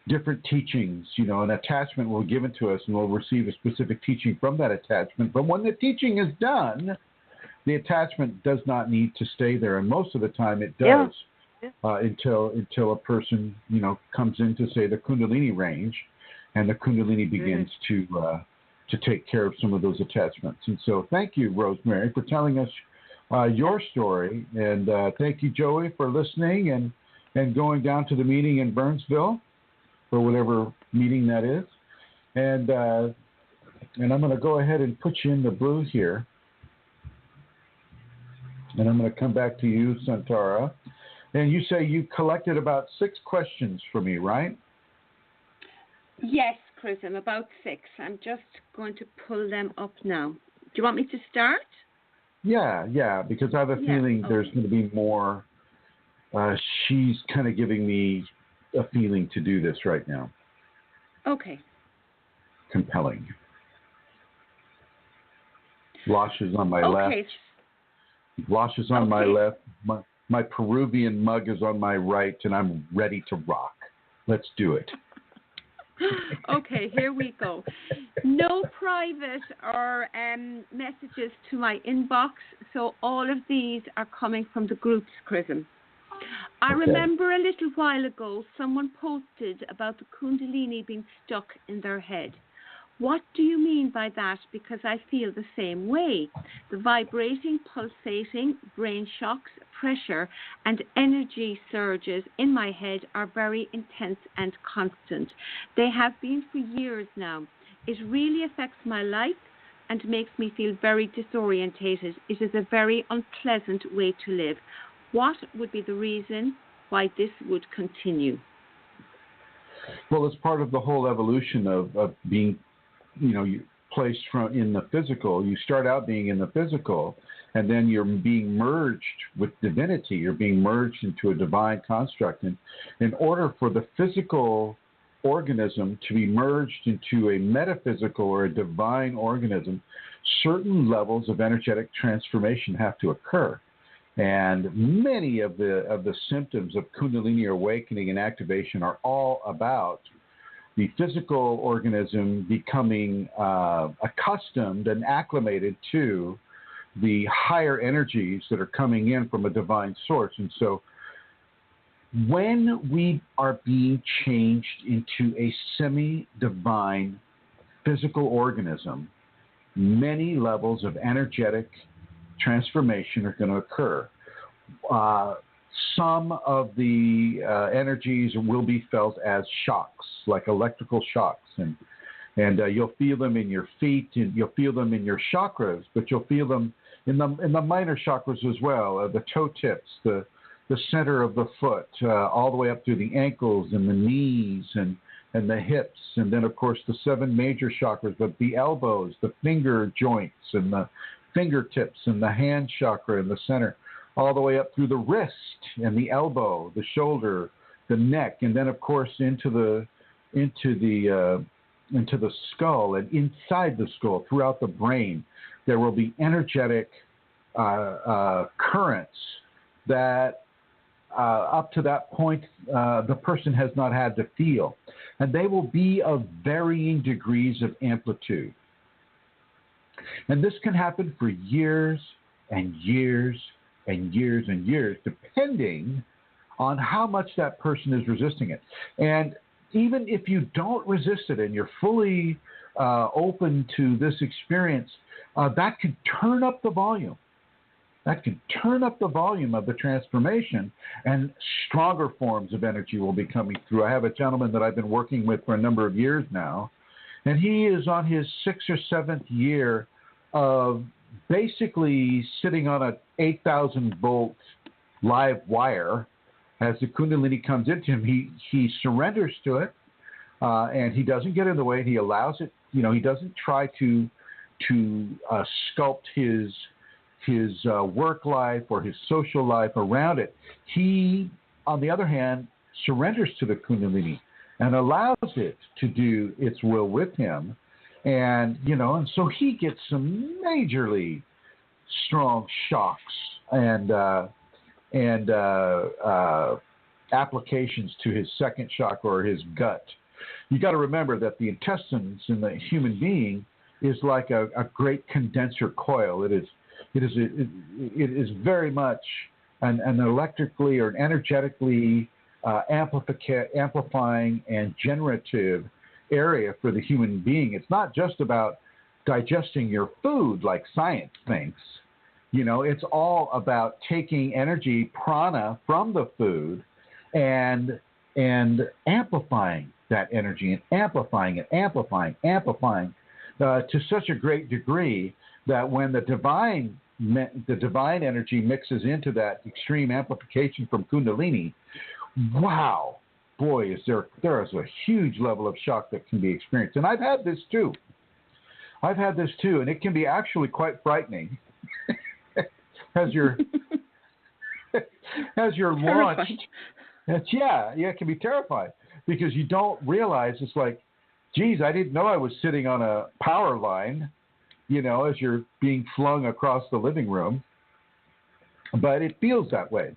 different teachings. An attachment will be given to us, and we'll receive a specific teaching from that attachment. But when the teaching is done, the attachment does not need to stay there, and most of the time it does, until a person comes into, say, the Kundalini range, and the Kundalini begins to take care of some of those attachments. And so, thank you, Rosemary, for telling us your story, and thank you, Joey, for listening and going down to the meeting in Burnsville, for whatever meeting that is. And I'm going to go ahead and put you in the blue here, and I'm going to come back to you, Santara. And you say you collected about 6 questions for me, right? Yes, Chrism, about 6. I'm just going to pull them up now. Do you want me to start? Yeah, because I have a feeling there's going to be more. She's kind of giving me a feeling to do this right now. Okay. Compelling. Losh is on my left. Wash is on my left. My Peruvian mug is on my right, and I'm ready to rock. Let's do it. Okay, here we go. No private or messages to my inbox, so all of these are coming from the group's Chrism. I remember a little while ago someone posted about the Kundalini being stuck in their head. What do you mean by that? Because I feel the same way. The vibrating, pulsating, brain shocks, pressure, and energy surges in my head are very intense and constant. They have been for years now. It really affects my life and makes me feel very disorientated. It is a very unpleasant way to live. What would be the reason why this would continue? Well, it's part of the whole evolution of being, you placed in the physical. You start out being in the physical, and then you're being merged with divinity. You're being merged into a divine construct. And in order for the physical organism to be merged into a metaphysical or a divine organism, certain levels of energetic transformation have to occur. And many of the symptoms of Kundalini awakening and activation are all about the physical organism becoming accustomed and acclimated to the higher energies that are coming in from a divine source. And so when we are being changed into a semi-divine physical organism, many levels of energetic transformation are going to occur. Some of the energies will be felt as shocks, like electrical shocks, and you'll feel them in your feet, and you'll feel them in your chakras, but you'll feel them in the minor chakras as well, the toe tips, the center of the foot, all the way up through the ankles and the knees and the hips, and then of course the 7 major chakras, but the elbows, the finger joints, and the fingertips, and the hand chakra in the center, all the way up through the wrist and the elbow, the shoulder, the neck, and then of course into the skull, and inside the skull, throughout the brain, there will be energetic currents that up to that point the person has not had to feel, and they will be of varying degrees of amplitude. And this can happen for years and years and years and years, depending on how much that person is resisting it. And even if you don't resist it and you're fully open to this experience, that can turn up the volume. That can turn up the volume of the transformation, and stronger forms of energy will be coming through. I have a gentleman that I've been working with for a number of years now, and he is on his 6th or 7th year of basically sitting on a 8,000 volt live wire. As the Kundalini comes into him, he surrenders to it, and he doesn't get in the way. He allows it. He doesn't try to sculpt his work life or his social life around it. He, on the other hand, surrenders to the Kundalini and allows it to do its will with him. And so he gets some majorly strong shocks and applications to his second chakra or his gut. You got to remember that the intestines in the human being is like a great condenser coil. It is very much an electrically or an energetically amplifying and generative area for the human being. It's not just about digesting your food like science thinks. It's all about taking energy, prana, from the food and amplifying that energy and amplifying to such a great degree that when the divine energy mixes into that extreme amplification from Kundalini, wow, boy, there is a huge level of shock that can be experienced. And I've had this too, and it can be actually quite frightening as you're launched. It can be terrifying because you don't realize, it's like, geez, I didn't know I was sitting on a power line, as you're being flung across the living room. but it feels that way.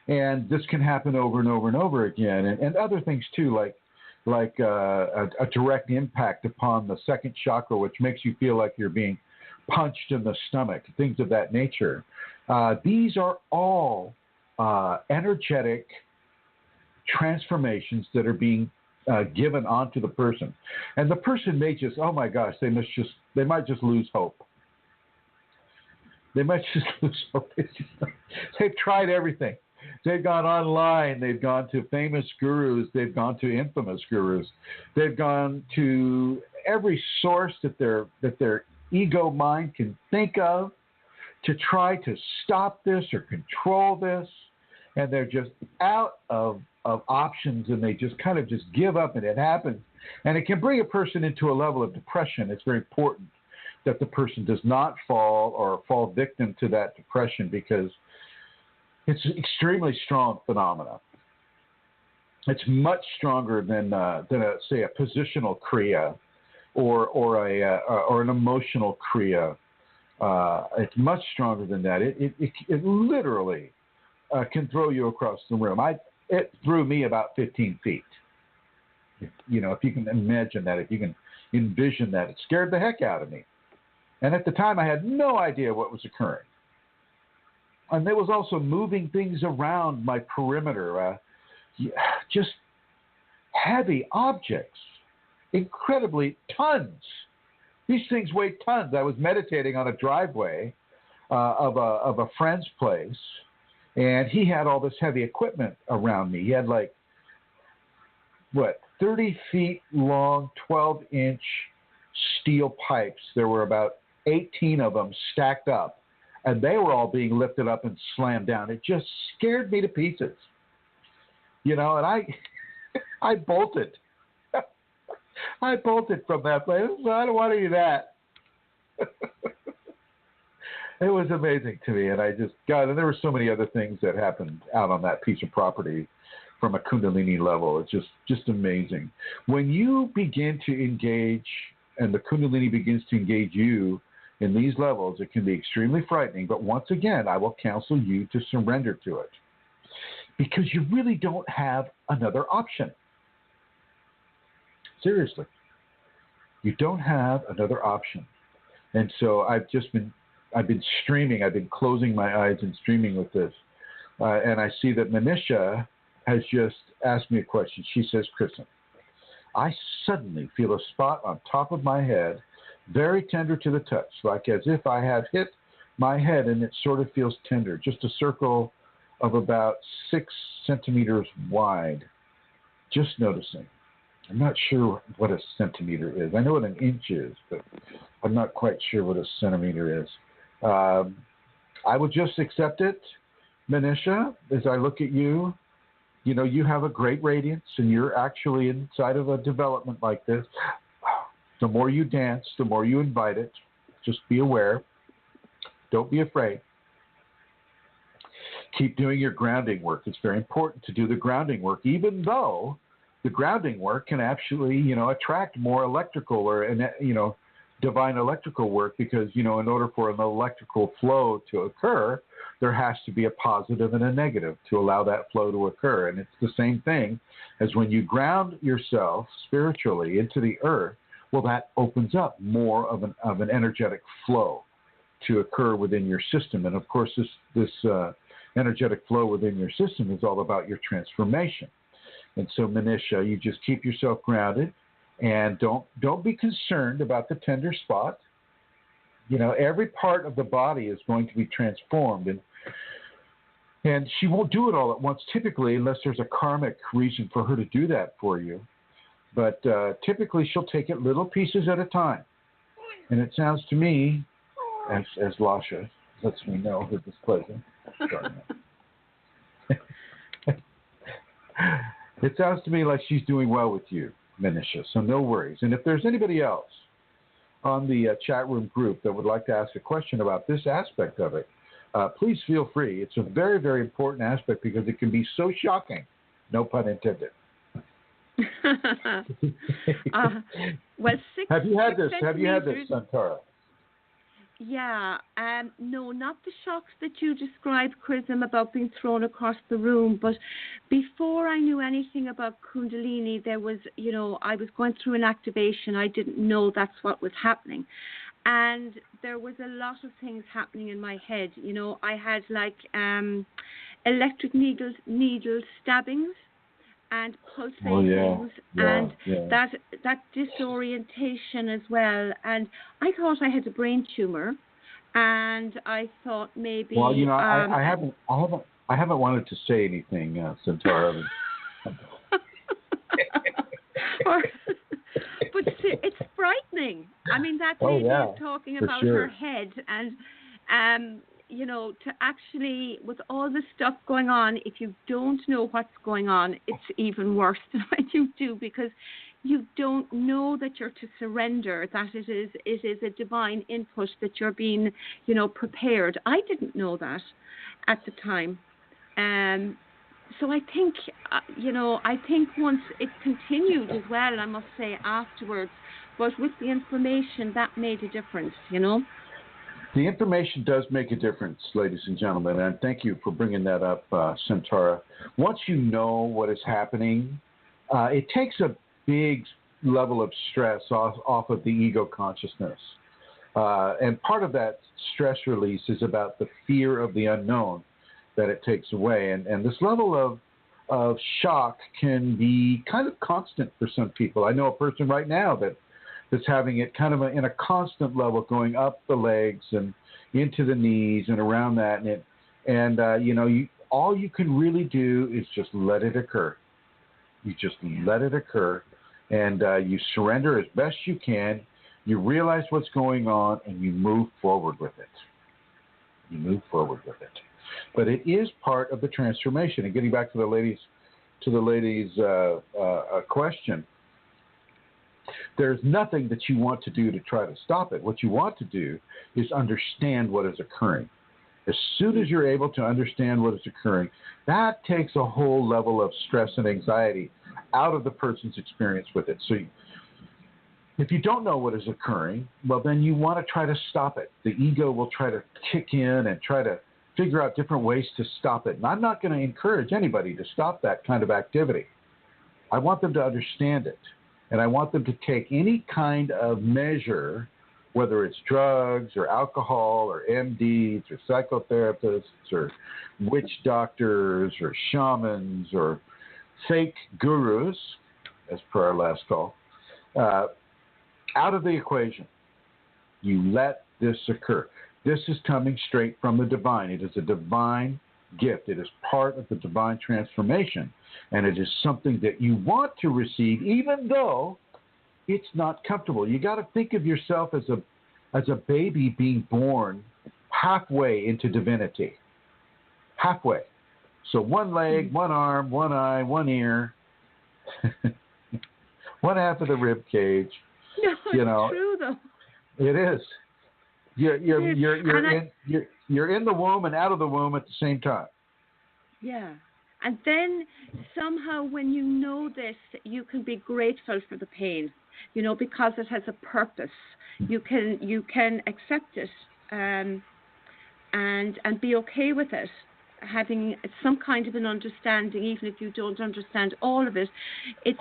And this can happen over and over and over again, and other things too, like a direct impact upon the second chakra, which makes you feel like you're being punched in the stomach, things of that nature. These are all energetic transformations that are being given onto the person, and the person may just, oh my gosh, they might just lose hope. They might just lose hope. They've tried everything. They've gone online. They've gone to famous gurus. They've gone to infamous gurus. They've gone to every source that their ego mind can think of to try to stop this or control this, and they're just out of options, and they just kind of just give up, and it happens. And it can bring a person into a level of depression. It's very important that the person does not fall victim to that depression, because it's an extremely strong phenomena. It's much stronger than say a positional kriya or an emotional kriya. It's much stronger than that. It literally can throw you across the room. It threw me about 15 feet. If you can imagine that, if you can envision that, it scared the heck out of me. And at the time, I had no idea what was occurring. And there was also moving things around my perimeter, just heavy objects, incredibly tons. These things weigh tons. I was meditating on a driveway of a friend's place, and he had all this heavy equipment around me. He had 30 feet long, 12-inch steel pipes. There were about 18 of them stacked up, and they were all being lifted up and slammed down. It just scared me to pieces, and I bolted. I bolted from that place. I don't want to do that. It was amazing to me, and and there were so many other things that happened out on that piece of property from a Kundalini level. It's just amazing. When you begin to engage, and the Kundalini begins to engage you in these levels, it can be extremely frightening. But once again, I will counsel you to surrender to it, because you really don't have another option. Seriously, you don't have another option. And so I've been streaming. I've been closing my eyes and streaming with this. And I see that Manisha has just asked me a question. She says, Chrism, I suddenly feel a spot on top of my head, very tender to the touch, like as if I had hit my head, and it sort of feels tender, just a circle of about 6 centimeters wide. Just noticing. I'm not sure what a centimeter is. I know what an inch is, but I'm not quite sure what a centimeter is. I would just accept it, Manisha, as I look at you. You have a great radiance, and you're actually inside of a development like this. The more you dance, the more you invite it. Just be aware. Don't be afraid. Keep doing your grounding work. It's very important to do the grounding work, even though the grounding work can actually, attract more electrical or, divine electrical work, because, in order for an electrical flow to occur, there has to be a positive and a negative to allow that flow to occur. And it's the same thing as when you ground yourself spiritually into the earth. Well, that opens up more of an energetic flow to occur within your system. And of course, this energetic flow within your system is all about your transformation. And so, Manisha, you just keep yourself grounded, and don't be concerned about the tender spot. Every part of the body is going to be transformed, and she won't do it all at once typically, unless there's a karmic reason for her to do that for you. But typically, she'll take it little pieces at a time. And it sounds to me, as Lasha lets me know her displeasure. It sounds to me like she's doing well with you, Manisha, so no worries. And if there's anybody else on the chat room group that would like to ask a question about this aspect of it, please feel free. It's a very, very important aspect, because it can be so shocking, no pun intended. Well, Have you had this, Santara? No, not the shocks that you described, Chrism, about being thrown across the room. But before I knew anything about Kundalini, there was, I was going through an activation. I didn't know that's what was happening. And there was a lot of things happening in my head. I had like electric needle stabbings and pulsations and that disorientation as well. And I thought I had a brain tumor, and I thought maybe. Well, I haven't wanted to say anything, Centaura. But it's frightening. I mean, that lady is talking about her head, and to actually, with all the stuff going on, if you don't know what's going on, it's even worse than when you do, because you don't know that you're to surrender, that it is a divine input, that you're being, prepared. I didn't know that at the time. So I think, I think once it continued as well, I must say, afterwards, but with the information, that made a difference, The information does make a difference, ladies and gentlemen, and thank you for bringing that up, Centaura. Once you know what is happening, it takes a big level of stress off of the ego consciousness. And part of that stress release is about the fear of the unknown that it takes away. And this level of shock can be kind of constant for some people. I know a person right now that's having it kind of in a constant level, going up the legs and into the knees and around that. All you can really do is just let it occur. You just let it occur, and you surrender as best you can. You realize what's going on, and you move forward with it. But it is part of the transformation. And getting back to the lady's question, there's nothing that you want to do to try to stop it. What you want to do is understand what is occurring. As soon as you're able to understand what is occurring, that takes a whole level of stress and anxiety out of the person's experience with it. So if you don't know what is occurring, well, then you want to try to stop it. The ego will try to kick in and try to figure out different ways to stop it. And I'm not going to encourage anybody to stop that kind of activity. I want them to understand it. And I want them to take any kind of measure, whether it's drugs or alcohol or MDs or psychotherapists or witch doctors or shamans or fake gurus, as per our last call, out of the equation. You let this occur. This is coming straight from the divine. It is a divine gift. It is part of the divine transformation. And it is something that you want to receive, even though it's not comfortable. You got to think of yourself as a baby being born halfway into divinity. Halfway. So one leg, one arm, one eye, one ear, one half of the rib cage. No, it's true though. It is. You're in the womb and out of the womb at the same time. Yeah. And then somehow when you know this, you can be grateful for the pain, because it has a purpose. You can accept it and be okay with it, having some kind of an understanding, even if you don't understand all of it. That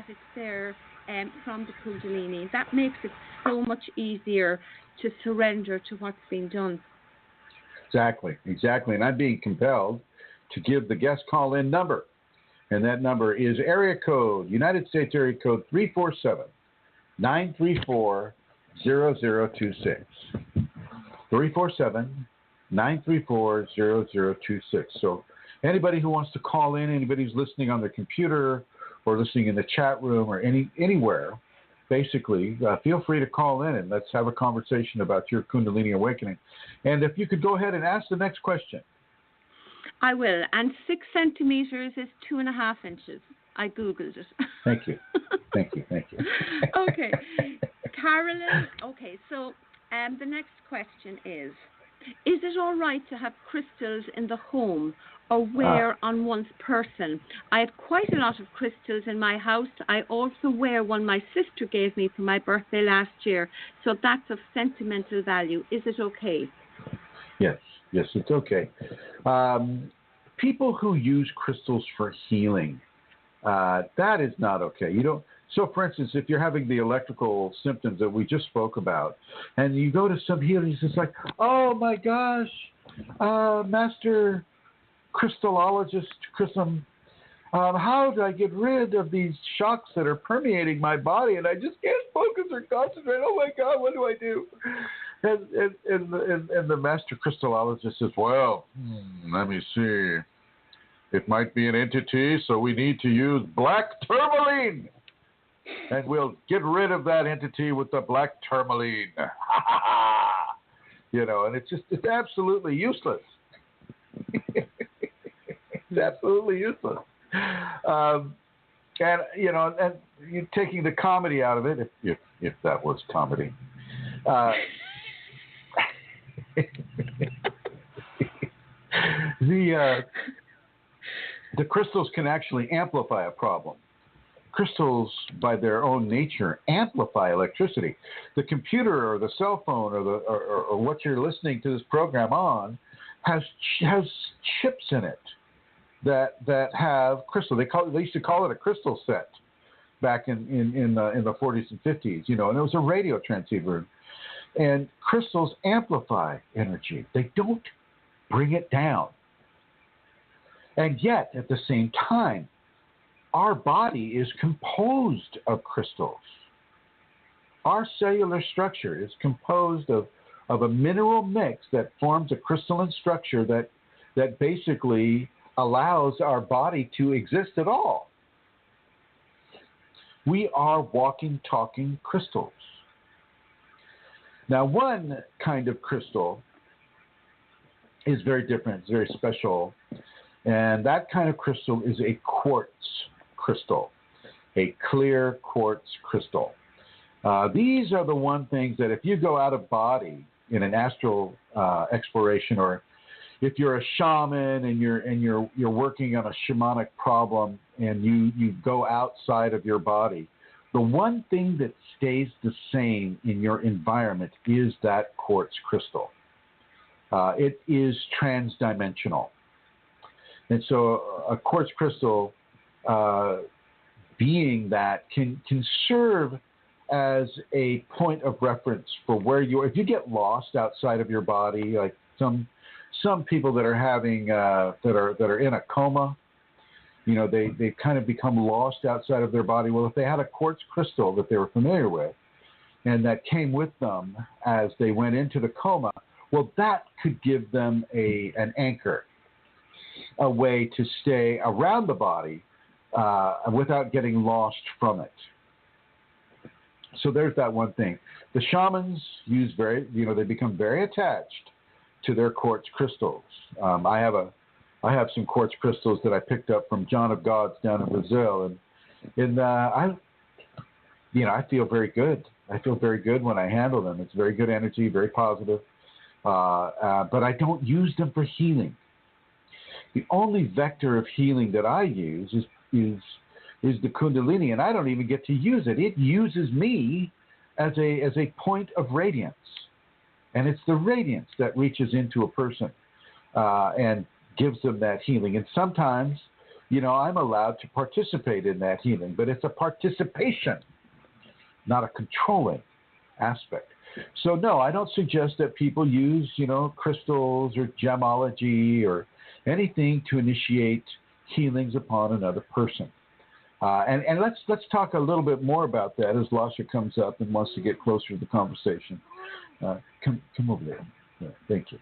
it's there from the Kundalini. That makes it so much easier to surrender to what's being done. Exactly. And I'm being compelled to give the guest call-in number. And that number is United States area code 347-934-0026. 347-934-0026. So anybody who wants to call in, anybody who's listening on their computer or listening in the chat room or anywhere, basically, feel free to call in and let's have a conversation about your Kundalini awakening. And if you could go ahead and ask the next question. I will. And 6 centimeters is 2.5 inches. I Googled it. Thank you. Okay. Carolyn, so the next question is it all right to have crystals in the home, or wear on one's person. I had quite a lot of crystals in my house. I also wear one my sister gave me for my birthday last year, so that's of sentimental value. Is it okay? Yes, it's okay. People who use crystals for healing, that is not okay. You don't. So, for instance, if you're having the electrical symptoms that we just spoke about, and you go to some healers, it's like, oh my gosh, Master Crystallologist Chrism, how do I get rid of these shocks that are permeating my body, and I just can't focus or concentrate? Oh my God, what do I do? And the Master Crystallologist says, well, let me see. It might be an entity, so we need to use black tourmaline. And we'll get rid of that entity with the black tourmaline. And it's absolutely useless. It's absolutely useless. And you're taking the comedy out of it, if that was comedy. The crystals can actually amplify a problem. Crystals, by their own nature, amplify electricity. The computer or the cell phone or what you're listening to this program on has chips in it that have crystal. They used to call it a crystal set back in the 40s and 50s. And it was a radio transceiver. And crystals amplify energy. They don't bring it down. And yet, at the same time, our body is composed of crystals. Our cellular structure is composed of a mineral mix that forms a crystalline structure that basically allows our body to exist at all. We are walking, talking crystals. Now, one kind of crystal is very different. It's very special. And that kind of crystal is a quartz crystal, a clear quartz crystal. These are the one things that if you go out of body in an astral exploration, or if you're a shaman and you're working on a shamanic problem and you go outside of your body, the one thing that stays the same in your environment is that quartz crystal. It is transdimensional. And so a quartz crystal, being that, can serve as a point of reference for where you are. If you get lost outside of your body, like some people that are having that are in a coma, they kind of become lost outside of their body. Well, if they had a quartz crystal that they were familiar with, and that came with them as they went into the coma, well, that could give them an anchor, a way to stay around the body without getting lost from it. So there's that one thing. The shamans they become very attached to their quartz crystals. I have some quartz crystals that I picked up from John of Gods down in Brazil, and I feel very good. I feel very good when I handle them. It's very good energy, very positive. But I don't use them for healing. The only vector of healing that I use is the Kundalini, and I don't even get to use it. It uses me as a point of radiance, and it's the radiance that reaches into a person and gives them that healing. And sometimes, I'm allowed to participate in that healing, but it's a participation, not a controlling aspect. So no, I don't suggest that people use, crystals or gemology or anything to initiate healings upon another person. And let's talk a little bit more about that as Lasha comes up and wants to get closer to the conversation. Come over there. Yeah, thank you.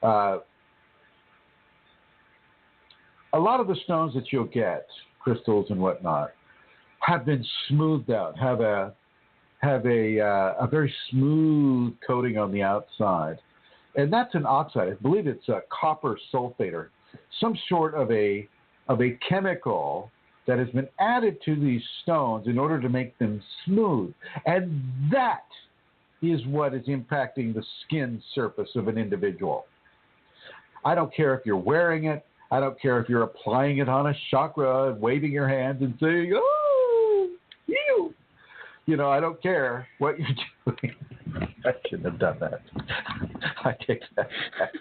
A lot of the stones that you'll get, crystals and whatnot, have been smoothed out, have a very smooth coating on the outside. And that's an oxide. I believe it's a copper sulfate or some sort of a chemical that has been added to these stones in order to make them smooth. And that is what is impacting the skin surface of an individual. I don't care if you're wearing it. I don't care if you're applying it on a chakra and waving your hands and saying, oh, you. You know, I don't care what you're doing. I shouldn't have done that. I take that back.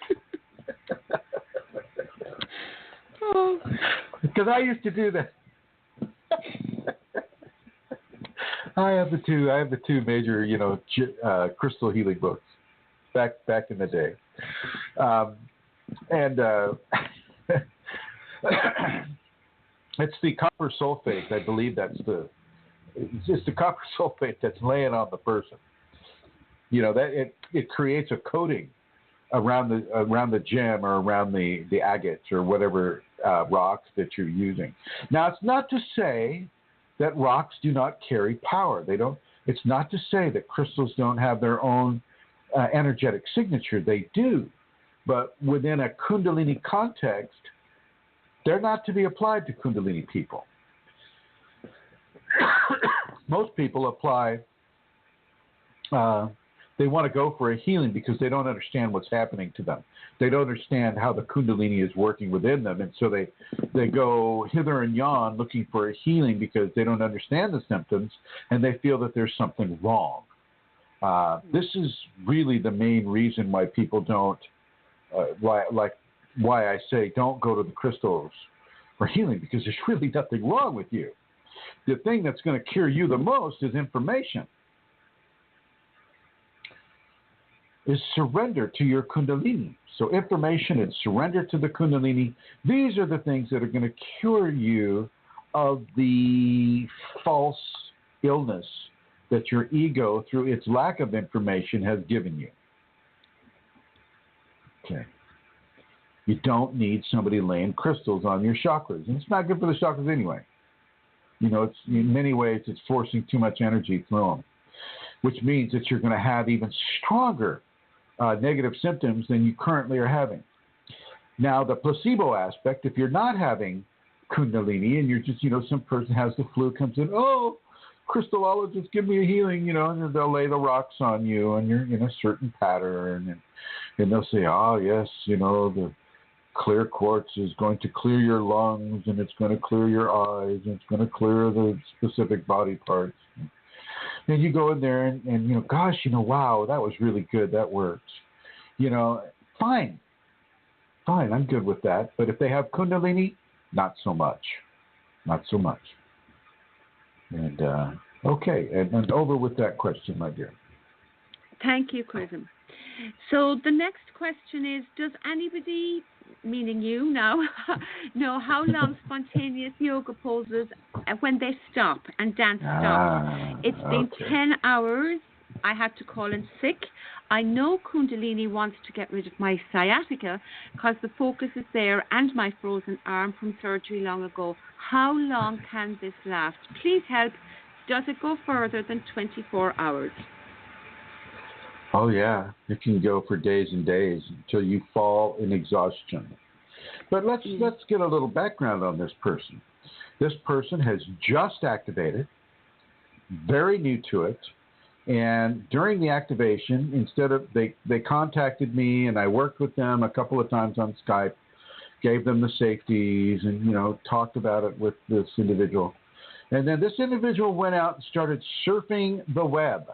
Oh. Because I used to do that. I have the two major, you know, crystal healing books back in the day, and it's the copper sulfate. I believe it's just the copper sulfate that's laying on the person. You know, that it creates a coating around the gem or around the agates or whatever rocks that you're using. Now, it's not to say that rocks do not carry power. They don't. It's not to say that crystals don't have their own energetic signature. They do, but within a Kundalini context, they're not to be applied to Kundalini people. Most people apply. They want to go for a healing because they don't understand what's happening to them. They don't understand how the Kundalini is working within them, and so they go hither and yon looking for a healing because they don't understand the symptoms, and they feel that there's something wrong. This is really the main reason why people don't, why I say don't go to the crystals for healing, because there's really nothing wrong with you. The thing that's going to cure you the most is information. Is surrender to your Kundalini. So information and surrender to the Kundalini, these are the things that are going to cure you of the false illness that your ego, through its lack of information, has given you. Okay. You don't need somebody laying crystals on your chakras. And it's not good for the chakras anyway. You know, it's in many ways, it's forcing too much energy through them, which means that you're going to have even stronger negative symptoms than you currently are having. Now, the placebo aspect, if you're not having Kundalini and you're just, you know, some person has the flu, comes in, oh, crystallologist, give me a healing, you know, and they'll lay the rocks on you and you're in a certain pattern. And they'll say, oh, yes, you know, the clear quartz is going to clear your lungs and it's going to clear your eyes and it's going to clear the specific body parts. And you go in there and, you know, gosh, you know, wow, that was really good. That works. You know, fine, I'm good with that. But if they have Kundalini, not so much. And, okay, and over with that question, my dear. Thank you, Chrism. So the next question is, does anybody, meaning you now, know how long spontaneous yoga poses when they stop and dance stop? It's been 10 hours. I had to call in sick. I know Kundalini wants to get rid of my sciatica because the focus is there and my frozen arm from surgery long ago. How long can this last? Please help. Does it go further than 24 hours? Oh, yeah. It can go for days and days until you fall in exhaustion. But let's get a little background on this person. This person has just activated, very new to it, and during the activation, instead of they contacted me and I worked with them a couple of times on Skype, gave them the safeties and, you know, talked about it with this individual. And then this individual went out and started surfing the web.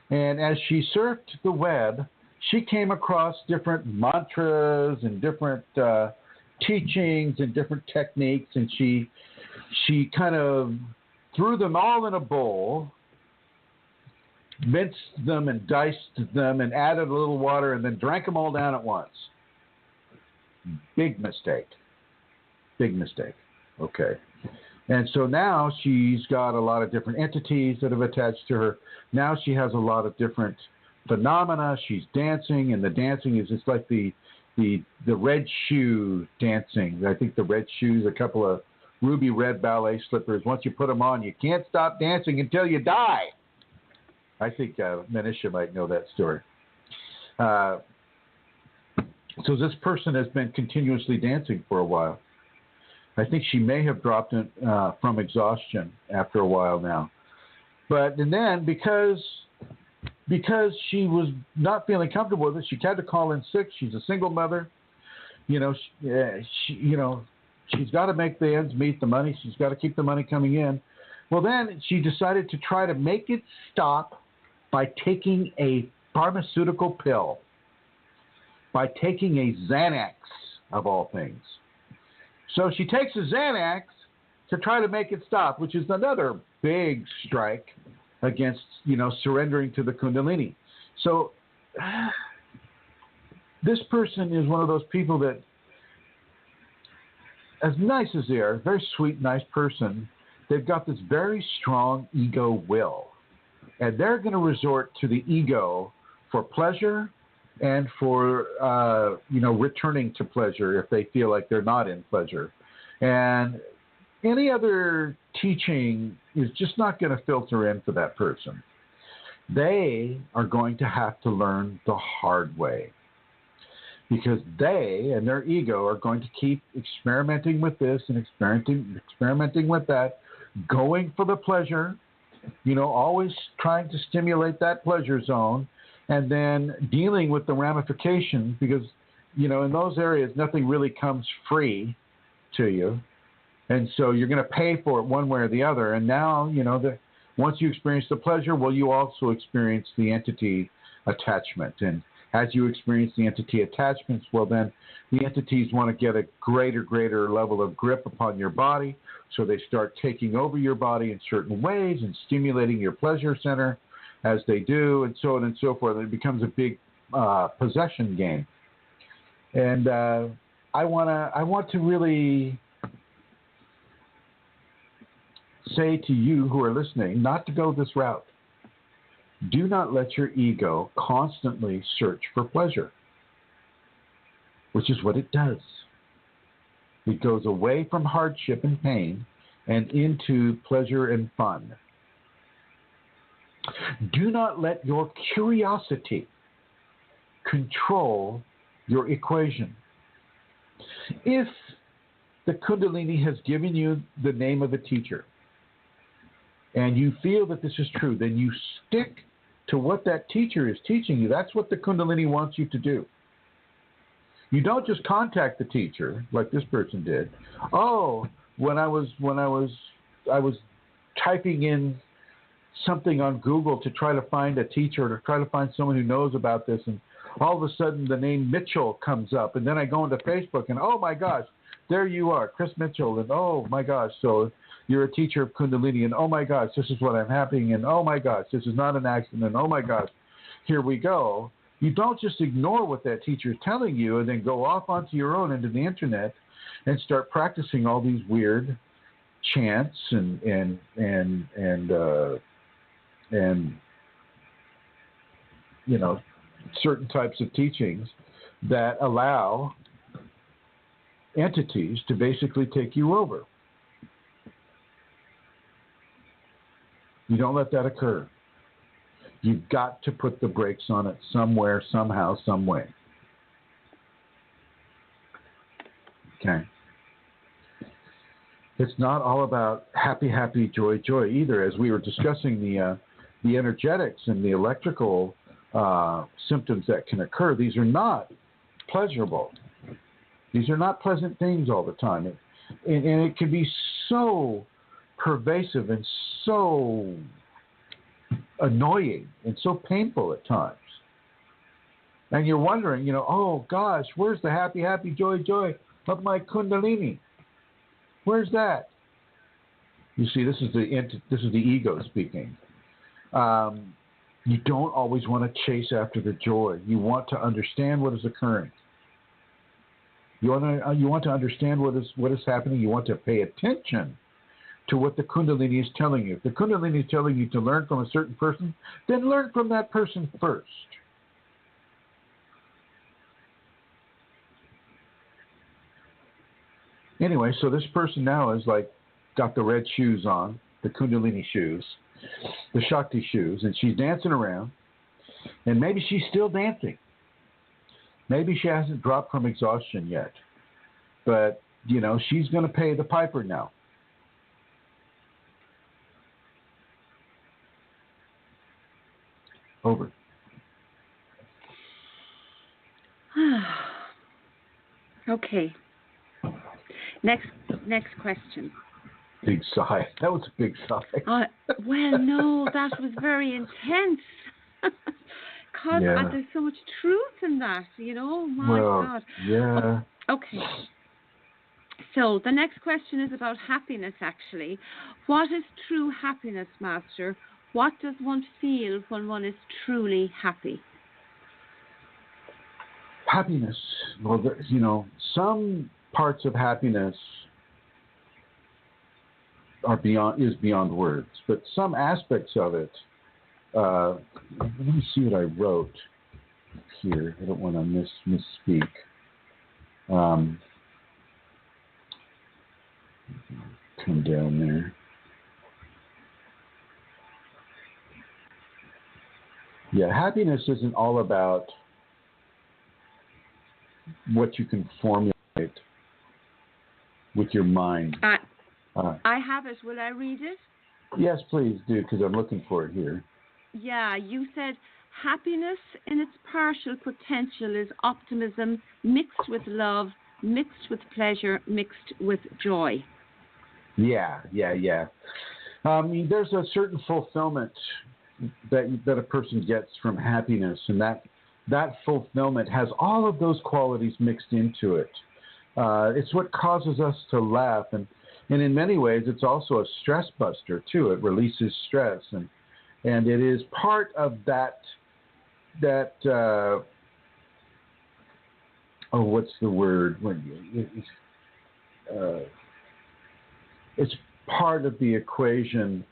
And as she surfed the web, she came across different mantras and different teachings and different techniques, and she kind of threw them all in a bowl, minced them and diced them and added a little water and then drank them all down at once. Big mistake. Okay. And so now she's got a lot of different entities that have attached to her. Now she has a lot of different phenomena. She's dancing, and the dancing is just like the red shoe dancing. I think the red shoes, a couple of ruby red ballet slippers. Once you put them on, you can't stop dancing until you die. I think Manisha might know that story. So this person has been continuously dancing for a while. I think she may have dropped it from exhaustion after a while now. And then because she was not feeling comfortable with it, she had to call in sick. She's a single mother. she's got to make the ends meet, the money. She's got to keep the money coming in. Well, then she decided to try to make it stop by taking a pharmaceutical pill, by taking a Xanax, of all things. So she takes a Xanax to try to make it stop, which is another big strike against, surrendering to the Kundalini. So this person is one of those people that, as nice as they are, very sweet, nice person, they've got this very strong ego will. And they're going to resort to the ego for pleasure and for, returning to pleasure if they feel like they're not in pleasure. And any other teaching is just not going to filter in for that person. They are going to have to learn the hard way, because they and their ego are going to keep experimenting with this and experimenting with that, going for the pleasure, always trying to stimulate that pleasure zone, and then dealing with the ramifications, because, in those areas, nothing really comes free to you. And so you're going to pay for it one way or the other. And now, once you experience the pleasure, well, you also experience the entity attachment. And as you experience the entity attachments, well, then the entities want to get a greater level of grip upon your body. So they start taking over your body in certain ways and stimulating your pleasure center as they do, and so on and so forth. It becomes a big possession game. And I want to really say to you who are listening not to go this route. Do not let your ego constantly search for pleasure, which is what it does. It goes away from hardship and pain and into pleasure and fun. Do not let your curiosity control your equation. If the Kundalini has given you the name of a teacher, and you feel that this is true, then you stick to what that teacher is teaching you. That's what the Kundalini wants you to do. You don't just contact the teacher like this person did. Oh, when I was typing in something on Google to try to find a teacher, to try to find someone who knows about this, and all of a sudden the name Mitchell comes up, and then I go into Facebook, and oh my gosh, there you are, Chris Mitchell, and oh my gosh, so you're a teacher of Kundalini, and oh my gosh, this is what I'm happening, and oh my gosh, this is not an accident, and oh my gosh, here we go. You don't just ignore what that teacher is telling you and then go off onto your own into the internet and start practicing all these weird chants and certain types of teachings that allow entities to basically take you over. You don't let that occur. You've got to put the brakes on it somewhere, somehow, some way. Okay. It's not all about happy, happy, joy, joy either. As we were discussing the energetics and the electrical symptoms that can occur, these are not pleasurable. These are not pleasant things all the time. And it can be so pervasive and so annoying and so painful at times. And you're wondering, oh gosh, where's the happy, happy, joy, joy of my Kundalini? Where's that? You see, this is the ego speaking. You don't always want to chase after the joy. You want to understand what is occurring. You want to understand what is happening. You want to pay attention to what the Kundalini is telling you. If the Kundalini is telling you to learn from a certain person, then learn from that person first. Anyway, so this person now is got the red shoes on, the Kundalini shoes, the Shakti shoes, and she's dancing around, and maybe she's still dancing. Maybe she hasn't dropped from exhaustion yet, but, she's going to pay the piper now. Over. Okay. Next question. Big sigh. That was a big sigh. Well, no, that was very intense. Because there's so much truth in that, My God. Yeah. Okay. So the next question is about happiness, actually. What is true happiness, Master? What does one feel when one is truly happy? Happiness. Well, some parts of happiness is beyond words, but some aspects of it. Let me see what I wrote here. I don't want to misspeak. Come down there. Yeah, happiness isn't all about what you can formulate with your mind. I have it. Will I read it? Yes, please do, because I'm looking for it here. Yeah, you said happiness in its partial potential is optimism mixed with love, mixed with pleasure, mixed with joy. Yeah. There's a certain fulfillment that a person gets from happiness, and that fulfillment has all of those qualities mixed into it. It's what causes us to laugh, and in many ways, it's also a stress buster too. It releases stress, and it is part of that. What's the word? It's part of the equation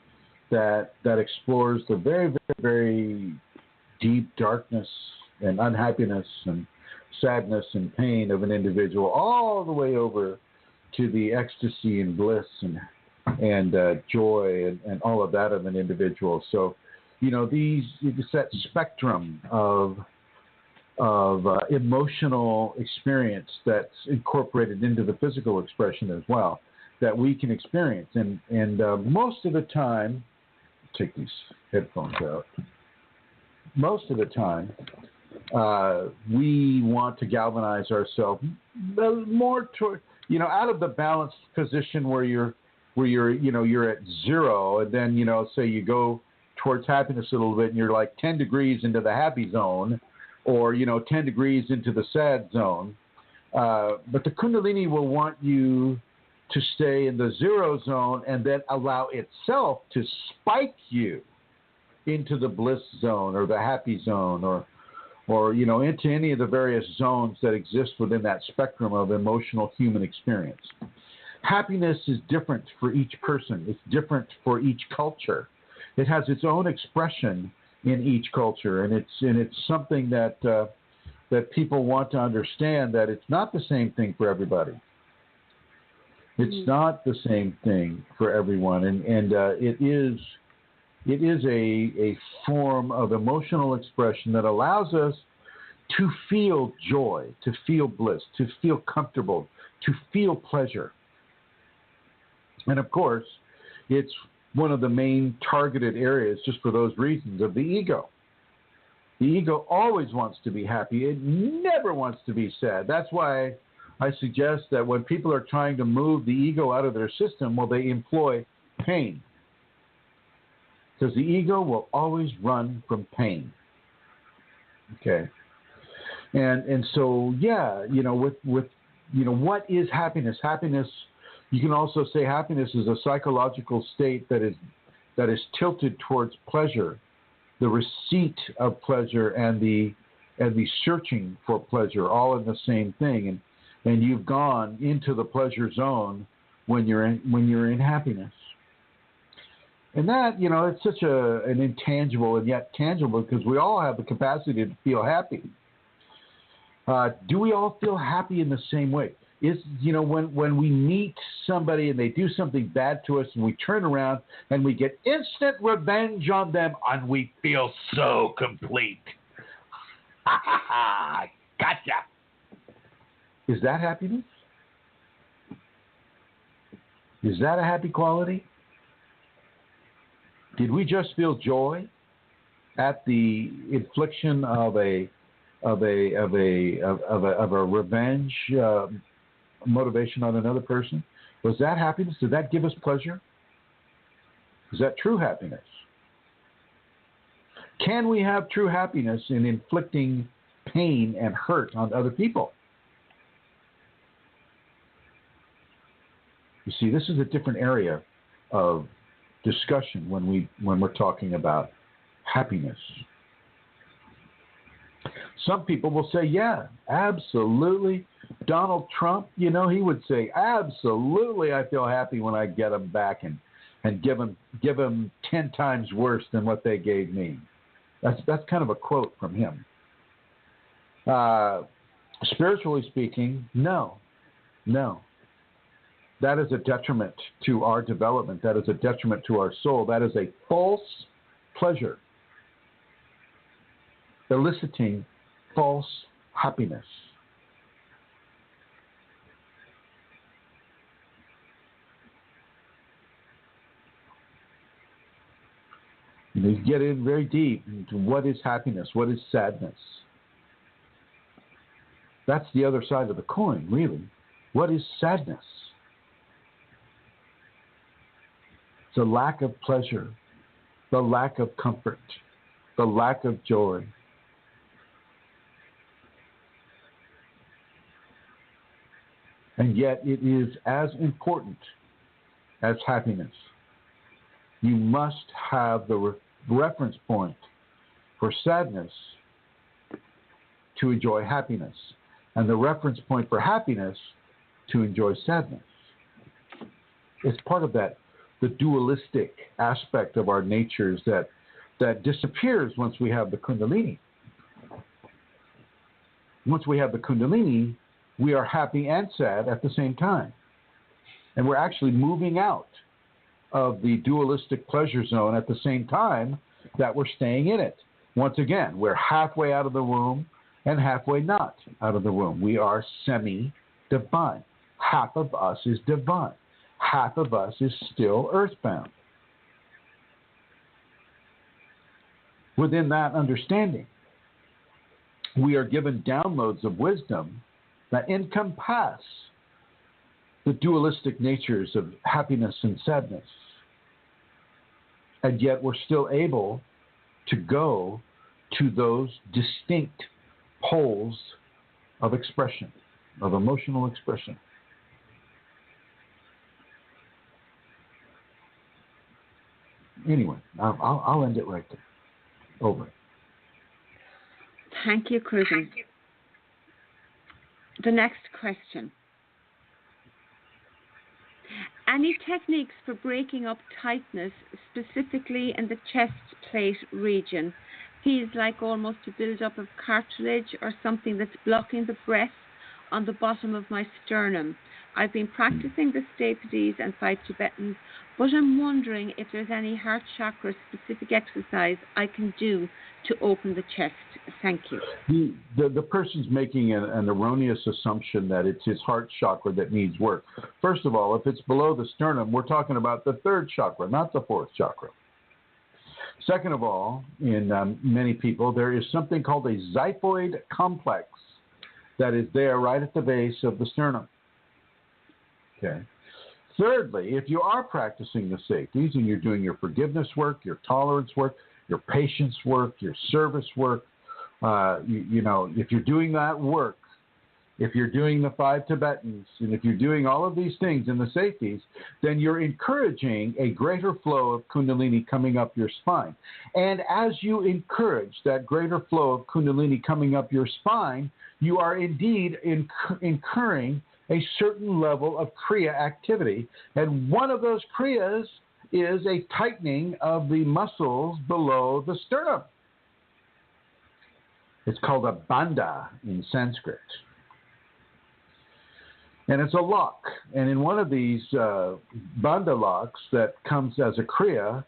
that explores the very, very, very deep darkness and unhappiness and sadness and pain of an individual, all the way over to the ecstasy and bliss and joy and all of that of an individual. So, it's that spectrum of emotional experience that's incorporated into the physical expression as well that we can experience. And most of the time, take these headphones out. Most of the time, we want to galvanize ourselves more toward, out of the balanced position where you're at zero, and then, say you go towards happiness a little bit and you're like 10 degrees into the happy zone, or, 10 degrees into the sad zone. But the Kundalini will want you to stay in the zero zone and then allow itself to spike you into the bliss zone or the happy zone or into any of the various zones that exist within that spectrum of emotional human experience. Happiness is different for each person. It's different for each culture. It has its own expression in each culture, and it's something that people want to understand, that it's not the same thing for everybody. It's not the same thing for everyone, and it is a form of emotional expression that allows us to feel joy, to feel bliss, to feel comfortable, to feel pleasure. And of course, it's one of the main targeted areas, just for those reasons, of the ego. The ego always wants to be happy. It never wants to be sad. That's why I suggest that when people are trying to move the ego out of their system, well, they employ pain. Because the ego will always run from pain. Okay. And so, with what is happiness? Happiness, you can also say happiness is a psychological state that is tilted towards pleasure, the receipt of pleasure and the searching for pleasure, all in the same thing. And you've gone into the pleasure zone when you're in happiness. And that, it's such an intangible and yet tangible, because we all have the capacity to feel happy. Do we all feel happy in the same way? When we meet somebody and they do something bad to us, and we turn around and we get instant revenge on them, and we feel so complete. Ha ha ha! Gotcha! Is that happiness? Is that a happy quality? Did we just feel joy at the infliction of a of a revenge motivation on another person? Was that happiness? Did that give us pleasure? Is that true happiness? Can we have true happiness in inflicting pain and hurt on other people? You see, this is a different area of discussion when we're talking about happiness. Some people will say, yeah, absolutely. Donald Trump, he would say, absolutely, I feel happy when I get them back and give them 10 times worse than what they gave me. That's kind of a quote from him. Spiritually speaking, no. That is a detriment to our development. That is a detriment to our soul. That is a false pleasure, eliciting false happiness. You get in very deep into what is happiness, what is sadness. That's the other side of the coin, really. What is sadness? It's a lack of pleasure, the lack of comfort, the lack of joy. And yet it is as important as happiness. You must have the reference point for sadness to enjoy happiness, and the reference point for happiness to enjoy sadness. It's part of that, the dualistic aspect of our natures that disappears once we have the Kundalini. Once we have the Kundalini, we are happy and sad at the same time. And we're actually moving out of the dualistic pleasure zone at the same time that we're staying in it. Once again, we're halfway out of the womb and halfway not out of the womb. We are semi-divine. Half of us is divine. Half of us is still earthbound. Within that understanding, we are given downloads of wisdom that encompass the dualistic natures of happiness and sadness. And yet we're still able to go to those distinct poles of expression, of emotional expression. Anyway, I'll end it right there. Over. Thank you, Chrism. The next question. Any techniques for breaking up tightness, specifically in the chest plate region? Feels like almost a build-up of cartilage or something that's blocking the breath on the bottom of my sternum. I've been practicing the Shaktipat and 5 Tibetans, but I'm wondering if there's any heart chakra specific exercise I can do to open the chest. Thank you. The person's making an erroneous assumption that it's his heart chakra that needs work. First of all, if it's below the sternum, we're talking about the 3rd chakra, not the 4th chakra. Second of all, in many people, there is something called a xiphoid complex that is there right at the base of the sternum. Okay. Thirdly, if you are practicing the safeties and you're doing your forgiveness work, your tolerance work, your patience work, your service work, if you're doing that work, if you're doing the 5 Tibetans, and if you're doing all of these things in the safeties, then you're encouraging a greater flow of Kundalini coming up your spine. And as you encourage that greater flow of Kundalini coming up your spine, you are indeed incurring a certain level of Kriya activity. And one of those Kriyas is a tightening of the muscles below the sternum. It's called a bandha in Sanskrit. And it's a lock. And in one of these bandha locks that comes as a Kriya,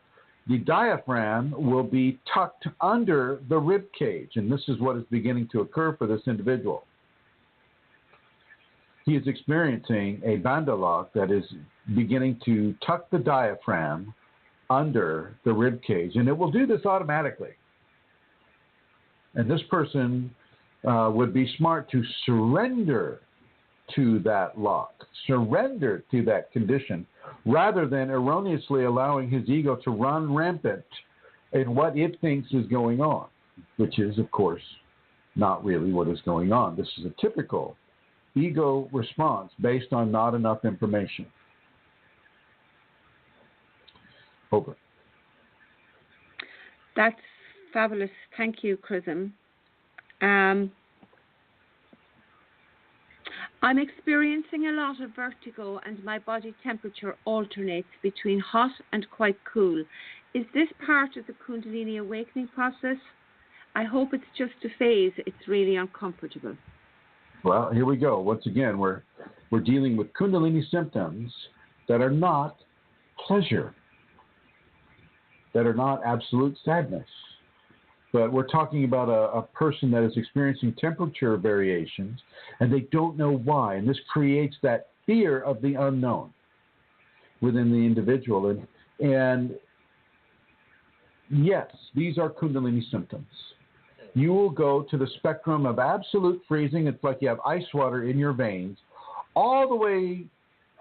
the diaphragm will be tucked under the rib cage. And this is what is beginning to occur for this individual. He is experiencing a bandha lock that is beginning to tuck the diaphragm under the rib cage. And it will do this automatically. And this person would be smart to surrender to that lock, surrender to that condition, rather than erroneously allowing his ego to run rampant in what it thinks is going on, which is, of course, not really what is going on. This is a typical ego response based on not enough information. Over. That's fabulous. Thank you, Chrism. I'm experiencing a lot of vertigo and my body temperature alternates between hot and quite cool. Is this part of the Kundalini awakening process? I hope it's just a phase. It's really uncomfortable. Well, here we go. Once again, we're dealing with Kundalini symptoms that are not pleasure, that are not absolute sadness. But we're talking about a person that is experiencing temperature variations, and they don't know why. And this creates that fear of the unknown within the individual. And yes, these are Kundalini symptoms. You will go to the spectrum of absolute freezing. It's like you have ice water in your veins, all the way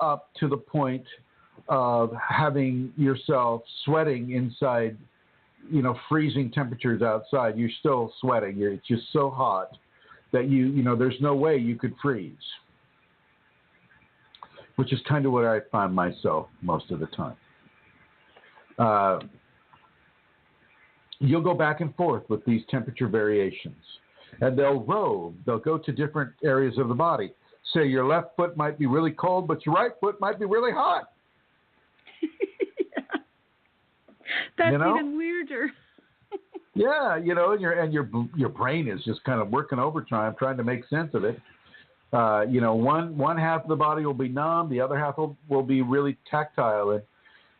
up to the point of having yourself sweating inside, freezing temperatures outside. You're still sweating. It's just so hot that there's no way you could freeze, which is kind of what I find myself most of the time. You'll go back and forth with these temperature variations, and they'll rove. They'll go to different areas of the body. Say your left foot might be really cold, but your right foot might be really hot. Yeah. That's even weirder. Yeah, your brain is just kind of working overtime trying to make sense of it. One half of the body will be numb, the other half will be really tactile,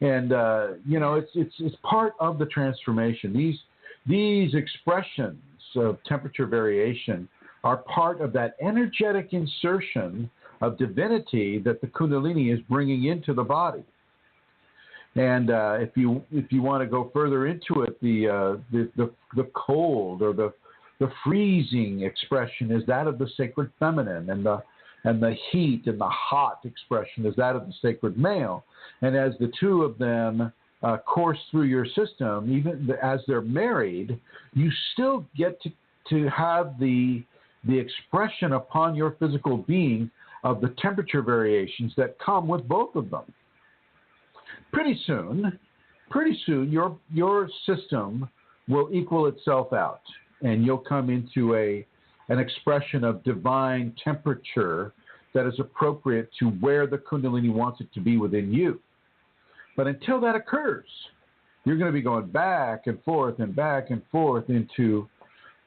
and it's part of the transformation. These expressions of temperature variation are part of that energetic insertion of divinity that the Kundalini is bringing into the body. And if you want to go further into it, the cold or the freezing expression is that of the sacred feminine, and the heat and the hot expression is that of the sacred male. And as the two of them course through your system, even as they're married, you still get to have the expression upon your physical being of the temperature variations that come with both of them. Pretty soon, your system will equal itself out, and you'll come into an expression of divine temperature that is appropriate to where the Kundalini wants it to be within you. But until that occurs, you're going to be going back and forth into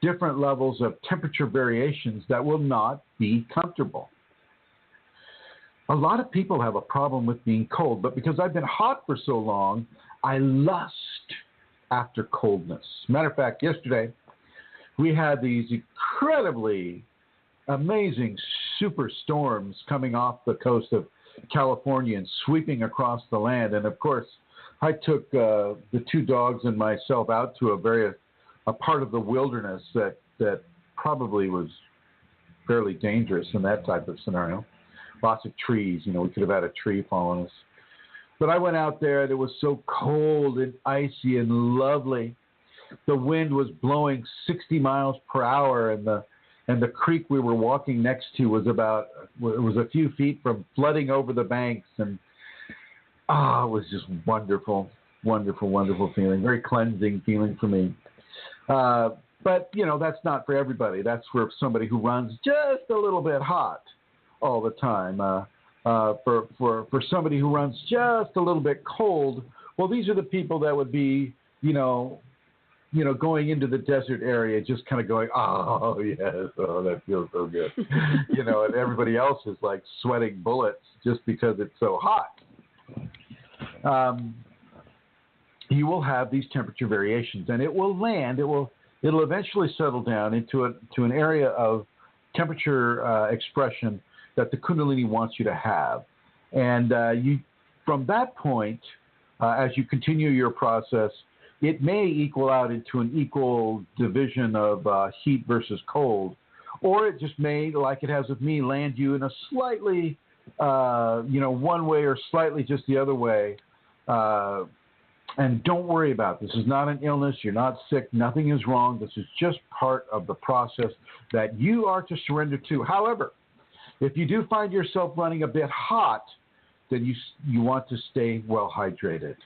different levels of temperature variations that will not be comfortable. A lot of people have a problem with being cold, but because I've been hot for so long, I lust after coldness. Matter of fact, yesterday we had these incredibly amazing super storms coming off the coast of California and sweeping across the land. And of course, I took the two dogs and myself out to a part of the wilderness that probably was fairly dangerous in that type of scenario. Lots of trees, we could have had a tree fall on us. But I went out there, and it was so cold and icy and lovely. The wind was blowing 60 miles per hour, and the creek we were walking next to was a few feet from flooding over the banks, and it was just wonderful, wonderful, wonderful feeling, very cleansing feeling for me. But that's not for everybody. That's for somebody who runs just a little bit hot all the time. For somebody who runs just a little bit cold, well, these are the people that would be, going into the desert area, just kind of going, oh, yes, oh, that feels so good. And everybody else is like sweating bullets just because it's so hot. You will have these temperature variations, and it will land, it'll eventually settle down into an area of temperature expression that the Kundalini wants you to have. And from that point, as you continue your process, it may equal out into an equal division of heat versus cold, or it just may, like it has with me, land you in a slightly, one way or slightly just the other way. And don't worry about it. This is not an illness. You're not sick. Nothing is wrong. This is just part of the process that you are to surrender to. However, if you do find yourself running a bit hot, then you want to stay well hydrated.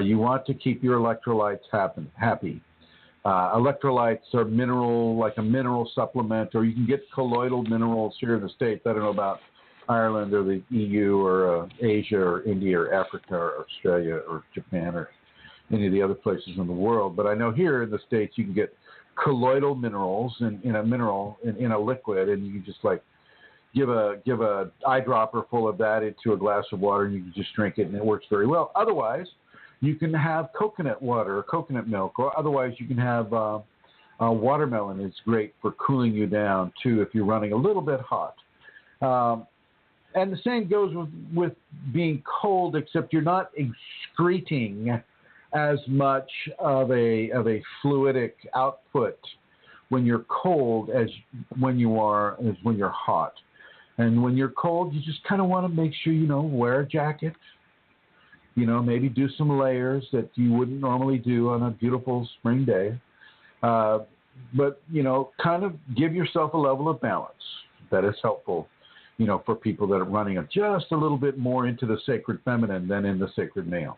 You want to keep your electrolytes happy. Electrolytes are like a mineral supplement, or you can get colloidal minerals here in the States. I don't know about Ireland or the EU or Asia or India or Africa or Australia or Japan or any of the other places in the world. But I know here in the States you can get colloidal minerals in a liquid, and you can just like give a eyedropper full of that into a glass of water, and you can just drink it, and it works very well. Otherwise, you can have coconut water or coconut milk, or otherwise you can have watermelon. It's great for cooling you down too if you're running a little bit hot. And the same goes with being cold, except you're not excreting as much of a fluidic output when you're cold as when you're hot. And when you're cold, you just kind of want to make sure, wear a jacket, maybe do some layers that you wouldn't normally do on a beautiful spring day. But, kind of give yourself a level of balance that is helpful, for people that are running just a little bit more into the sacred feminine than in the sacred male.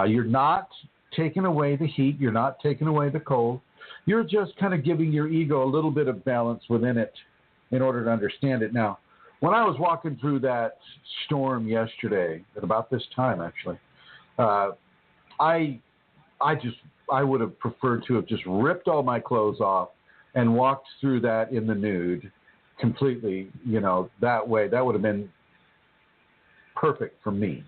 You're not taking away the heat. You're not taking away the cold. You're just kind of giving your ego a little bit of balance within it in order to understand it. Now, when I was walking through that storm yesterday, at about this time actually, I would have preferred to have just ripped all my clothes off and walked through that in the nude completely, that way. That would have been perfect for me.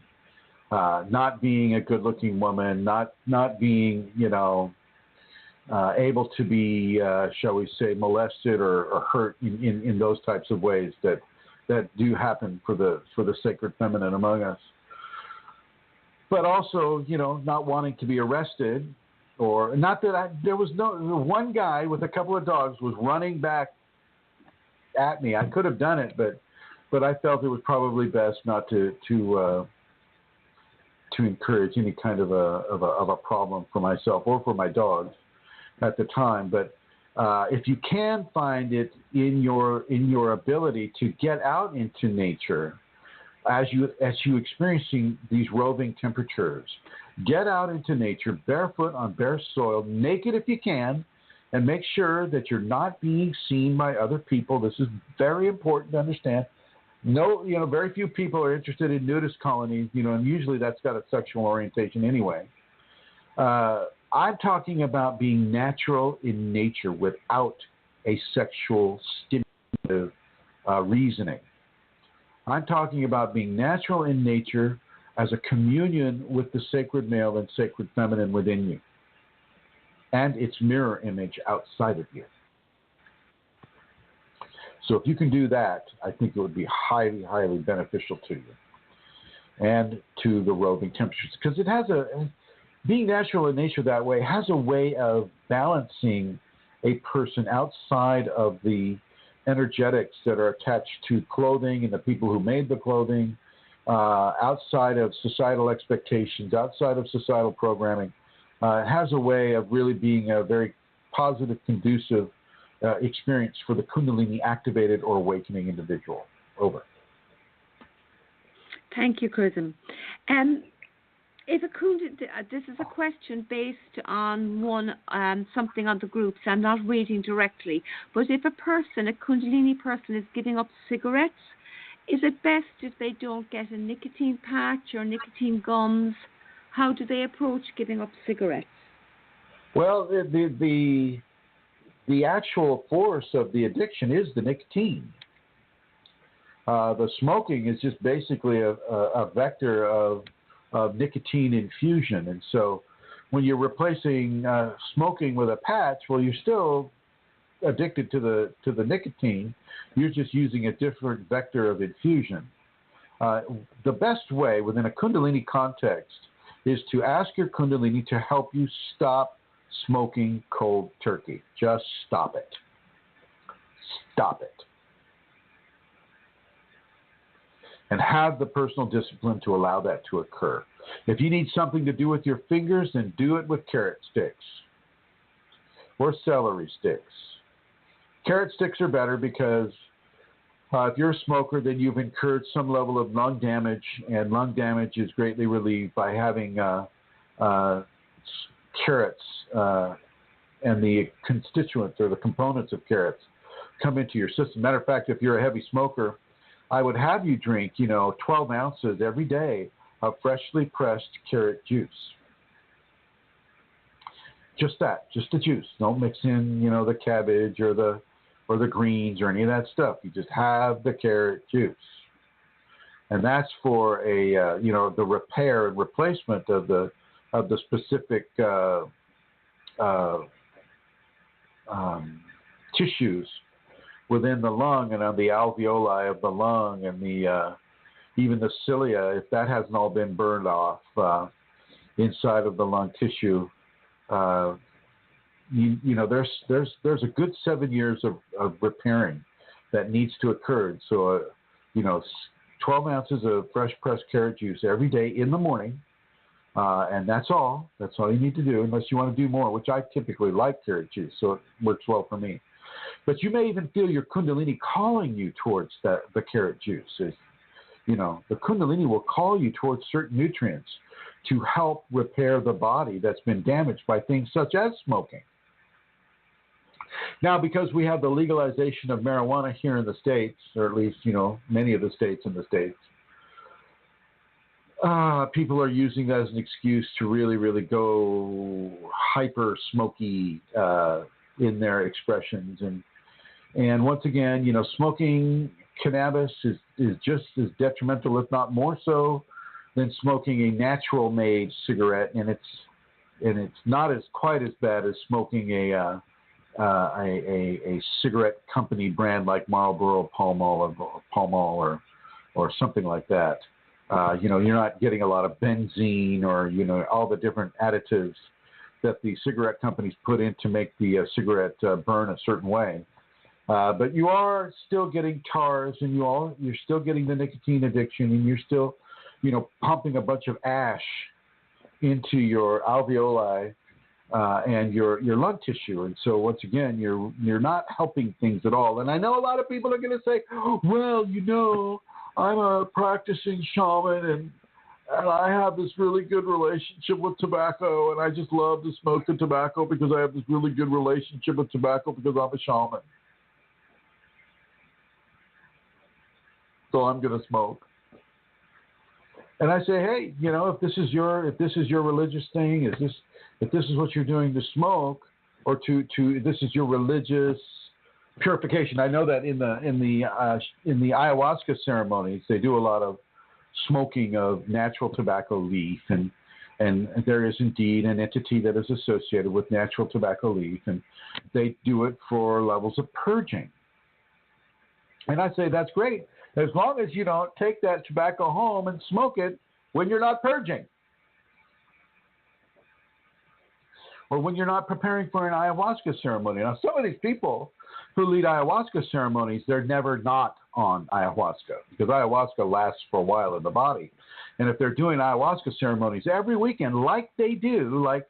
Not being a good-looking woman, not being, able to be, shall we say, molested or hurt in those types of ways that do happen for the sacred feminine among us. But also, not wanting to be arrested, or not that there was one guy with a couple of dogs was running back at me. I could have done it, but I felt it was probably best not to encourage any kind of a problem for myself or for my dogs at the time. But if you can find it in your ability to get out into nature as you experiencing these roving temperatures, get out into nature barefoot on bare soil, naked if you can, and make sure that you're not being seen by other people. This is very important to understand. No, very few people are interested in nudist colonies, and usually that's got a sexual orientation anyway. I'm talking about being natural in nature without a sexual stimulative reasoning. I'm talking about being natural in nature as a communion with the sacred male and sacred feminine within you, and its mirror image outside of you. So if you can do that, I think it would be highly, highly beneficial to you and to the roving temperatures, because it has being natural in nature that way has a way of balancing a person outside of the energetics that are attached to clothing and the people who made the clothing, outside of societal expectations, outside of societal programming. It has a way of really being a very positive, conducive experience for the Kundalini activated or awakening individual. Over. Thank you, Chrism. This is a question based on something on the groups. I'm not reading directly, but if a Kundalini person is giving up cigarettes, is it best if they don't get a nicotine patch or nicotine gums? How do they approach giving up cigarettes? Well, the actual force of the addiction is the nicotine. The smoking is just basically a vector of nicotine infusion. And so when you're replacing smoking with a patch, well, you're still addicted to the nicotine. You're just using a different vector of infusion. The best way within a Kundalini context is to ask your Kundalini to help you stop smoking cold turkey. Just stop it. Stop it. And have the personal discipline to allow that to occur. If you need something to do with your fingers, then do it with carrot sticks or celery sticks. Carrot sticks are better because if you're a smoker, then you've incurred some level of lung damage, and lung damage is greatly relieved by having carrots and the constituents or the components of carrots come into your system. Matter of fact, if you're a heavy smoker, I would have you drink, 12 ounces every day of freshly pressed carrot juice. Just that, just the juice. Don't mix in, the cabbage or the greens or any of that stuff. You just have the carrot juice. And that's for the repair and replacement of the specific tissues within the lung and on the alveoli of the lung and even the cilia, if that hasn't all been burned off inside of the lung tissue. There's a good 7 years of repairing that needs to occur. So, 12 ounces of fresh pressed carrot juice every day in the morning, and that's all. That's all you need to do, unless you want to do more, which I typically like carrot juice, so it works well for me. But you may even feel your Kundalini calling you towards the carrot juice. The Kundalini will call you towards certain nutrients to help repair the body that's been damaged by things such as smoking. Now, because we have the legalization of marijuana here in the States, or at least, many of the states in the States, people are using that as an excuse to really, really go hyper smoky in their expressions. And once again, smoking cannabis is just as detrimental, if not more so, than smoking a natural made cigarette, and it's not quite as bad as smoking a cigarette company brand like Marlboro, Pall Mall, or something like that. You're not getting a lot of benzene or all the different additives that the cigarette companies put in to make the cigarette burn a certain way. But you are still getting tars, and you're still getting the nicotine addiction, and you're still pumping a bunch of ash into your alveoli and your lung tissue. And so once again, you're not helping things at all. And I know a lot of people are going to say, well, I'm a practicing shaman and I have this really good relationship with tobacco, and I just love to smoke the tobacco because I have this really good relationship with tobacco because I'm a shaman. So I'm going to smoke. And I say, hey, if this is your religious thing, if this is what you're doing to smoke, or this is your religious purification. I know that in the ayahuasca ceremonies, they do a lot of smoking of natural tobacco leaf, and there is indeed an entity that is associated with natural tobacco leaf, and they do it for levels of purging. And I say that's great, as long as you don't take that tobacco home and smoke it when you're not purging, or when you're not preparing for an ayahuasca ceremony. Now, some of these people who lead ayahuasca ceremonies, they're never not on ayahuasca, because ayahuasca lasts for a while in the body. And if they're doing ayahuasca ceremonies every weekend, like they do, like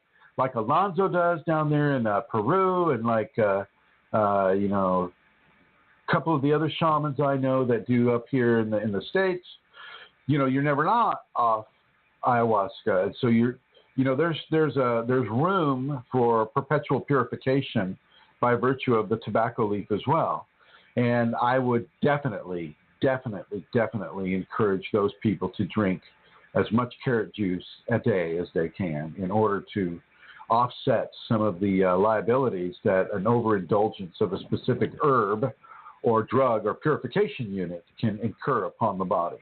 Alonzo does down there in Peru, and a couple of the other shamans I know that do up here in the States, you're never not off ayahuasca. And so there's room for perpetual purification by virtue of the tobacco leaf as well. And I would definitely encourage those people to drink as much carrot juice a day as they can in order to offset some of the liabilities that an overindulgence of a specific herb or drug or purification unit can incur upon the body.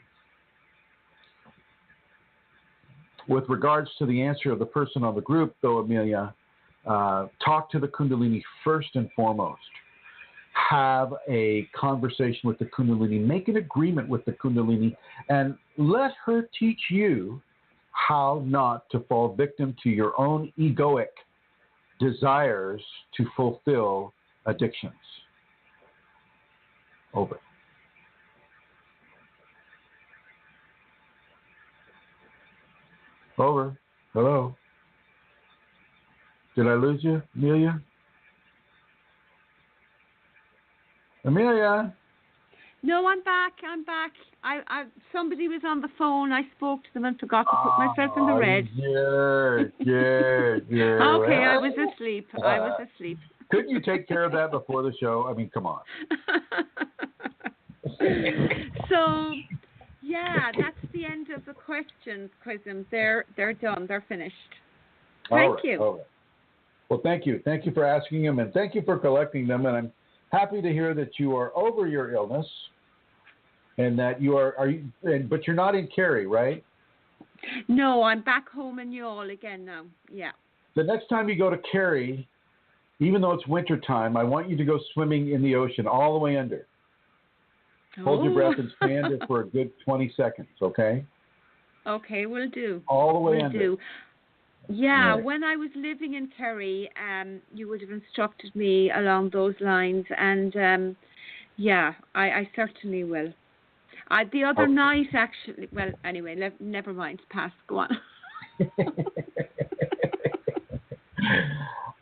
With regards to the answer of the person on the group, though, Amelia, talk to the Kundalini first and foremost. Have a conversation with the Kundalini. Make an agreement with the Kundalini, and let her teach you how not to fall victim to your own egoic desires to fulfill addictions. Over. Over. Hello. Did I lose you, Amelia? Amelia? No, I'm back. I somebody was on the phone. I spoke to them and forgot to put myself in the red. Yeah. Okay, I was asleep. Couldn't you take care of that before the show? I mean, come on. So, yeah, that's the end of the questions, Chrism. They're done. They're finished. Thank you. All right. Well, thank you. Thank you for asking them, and thank you for collecting them. And I'm happy to hear that you are over your illness, and that but you're not in Cary, right? No, I'm back home in Youghal again now. Yeah. The next time you go to Cary, even though it's winter time, I want you to go swimming in the ocean all the way under. Hold your breath and stay under for a good 20 seconds, okay? Okay, will do. All the way under. Do. Yeah, right. When I was living in Kerry, you would have instructed me along those lines, and yeah, I certainly will. The other night, actually, well, anyway, never mind. Pass. Go on.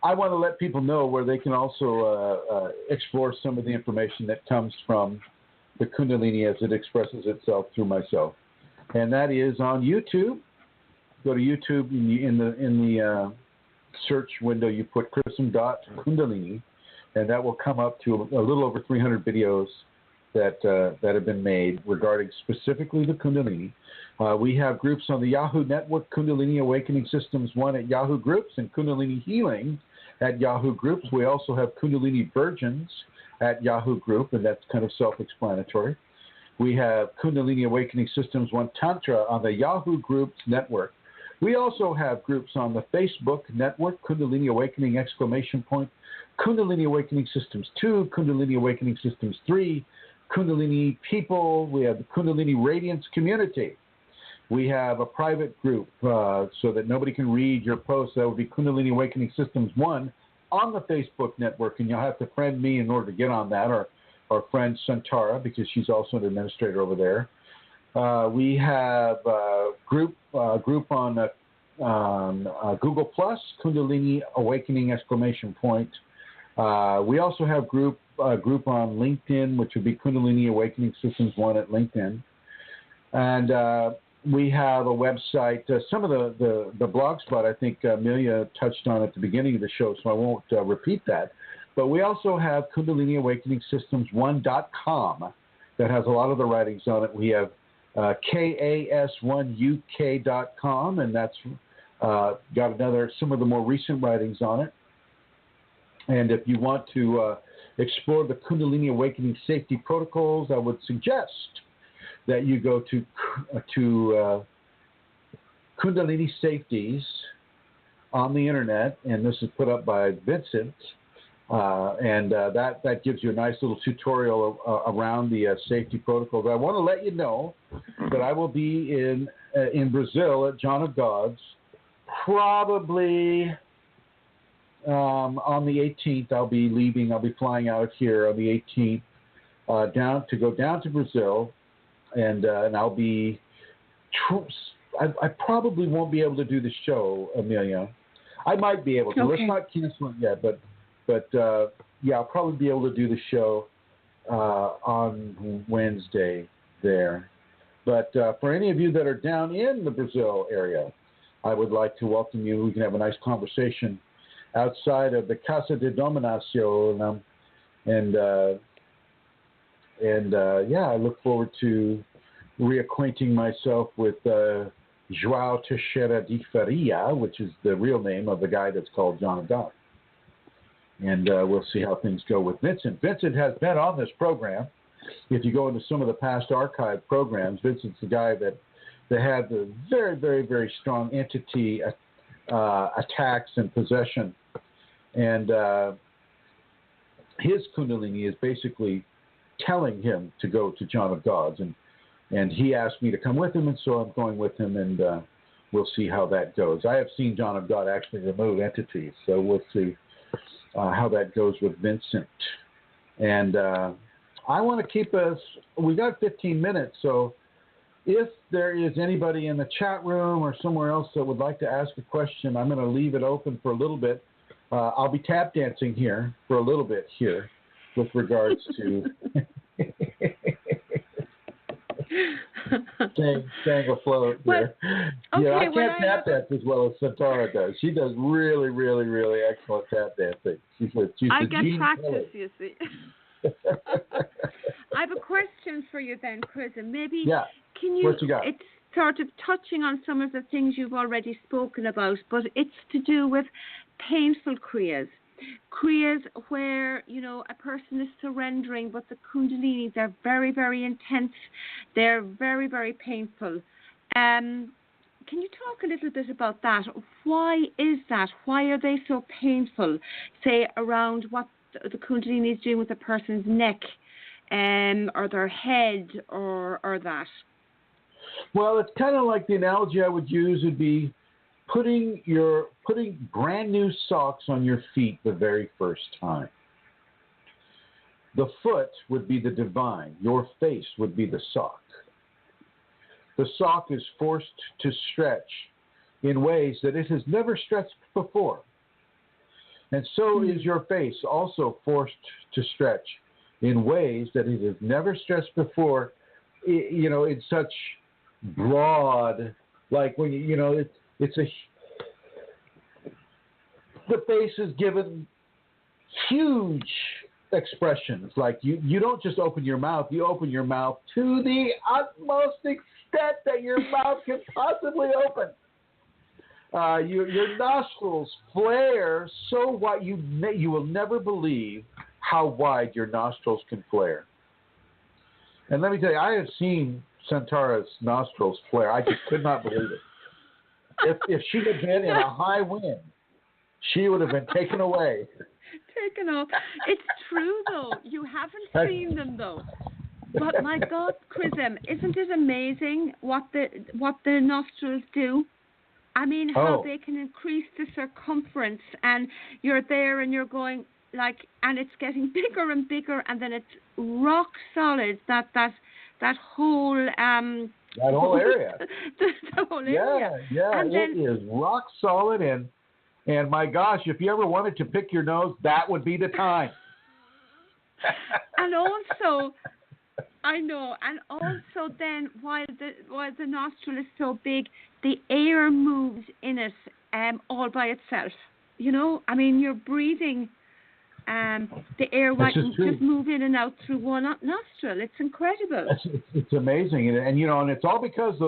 I want to let people know where they can also explore some of the information that comes from the Kundalini as it expresses itself through myself, and that is on YouTube. Go to YouTube in the search window. You put Chrism.Kundalini, and that will come up to a little over 300 videos that have been made regarding specifically the Kundalini. We have groups on the Yahoo network, Kundalini Awakening Systems 1 at Yahoo Groups, and Kundalini Healing at Yahoo Groups. We also have Kundalini Virgins at Yahoo Group, and that's kind of self-explanatory. We have Kundalini Awakening Systems 1 Tantra on the Yahoo Groups network. We also have groups on the Facebook network, Kundalini Awakening ! Kundalini Awakening Systems 2, Kundalini Awakening Systems 3, Kundalini People. We have the Kundalini Radiance Community. We have a private group so that nobody can read your posts. That would be Kundalini Awakening Systems 1 on the Facebook network, and you'll have to friend me in order to get on that, or friend Santara, because she's also an administrator over there. We have a group on Google Plus, Kundalini Awakening ! We also have a group on LinkedIn, which would be Kundalini Awakening Systems 1 at LinkedIn. And we have a website. Some of the blog spot, I think Amelia touched on at the beginning of the show, so I won't repeat that. But we also have Kundalini Awakening Systems 1.com that has a lot of the writings on it. We have KAS1UK.com, and that's got some of the more recent writings on it. And if you want to explore the Kundalini Awakening safety protocols, I would suggest that you go to Kundalini Safeties on the internet, and this is put up by Vincent, and that gives you a nice little tutorial around the safety protocols. I want to let you know that I will be in Brazil at John of God's probably on the 18th. I'll be leaving. I'll be flying out here on the 18th down to Brazil. And I'll be. I probably won't be able to do the show, Amelia. I might be able to. Okay. Let's not cancel it yet, but yeah, I'll probably be able to do the show on Wednesday there. But for any of you that are down in the Brazil area, I would like to welcome you. We can have a nice conversation outside of the Casa de Dominación, and I look forward to reacquainting myself with João Teixeira de Faria, which is the real name of the guy that's called John of God. And we'll see how things go with Vincent. Vincent has been on this program. If you go into some of the past archive programs, Vincent's the guy that had the very, very, very strong entity attacks and possession. And his Kundalini is basically telling him to go to John of God's, and he asked me to come with him, and so I'm going with him, and we'll see how that goes. I have seen John of God actually remove entities, so we'll see how that goes with Vincent. And I want to keep us, we got 15 minutes, so if there is anybody in the chat room or somewhere else that would like to ask a question, I'm going to leave it open for a little bit. I'll be tap dancing here for a little bit here with regards to staying afloat here. I can't tap dance as well as Santara does. She does really, really, really excellent tap dancing. I get practice, you see. I have a question for you then, Chrism. Maybe can you? What you got? It's sort of touching on some of the things you've already spoken about, but it's to do with painful kriyas. Kriyas where, a person is surrendering, but the Kundalini, they're very, very intense. They're very, very painful. Can you talk a little bit about that? Why is that? Why are they so painful? Say, around what the Kundalini is doing with a person's neck, or their head, or that? Well, it's kind of like the analogy I would use would be putting brand new socks on your feet the very first time. The foot would be the divine. Your face would be the sock. The sock is forced to stretch in ways that it has never stretched before. And so is your face also forced to stretch in ways that it has never stretched before, in such broad, like when the face is given huge expressions. Like you don't just open your mouth, you open your mouth to the utmost extent that your mouth can possibly open. Your nostrils flare so wide, you will never believe how wide your nostrils can flare. And let me tell you, I have seen Santara's nostrils flare. I just could not believe it. If she had been in a high wind, she would have been taken away. Taken off. It's true, though. You haven't seen them, though. But my God, Chrism, isn't it amazing what the nostrils do? I mean, how they can increase the circumference, and you're there and you're going and it's getting bigger and bigger, and then it's rock solid. That whole that whole area. the whole area. Yeah. And it is rock solid, and my gosh, if you ever wanted to pick your nose, that would be the time. And also, I know, and also then while the nostril is so big, the air moves in it all by itself. I mean, you're breathing. The air just move in and out through one nostril. It's incredible. It's amazing, and it's all because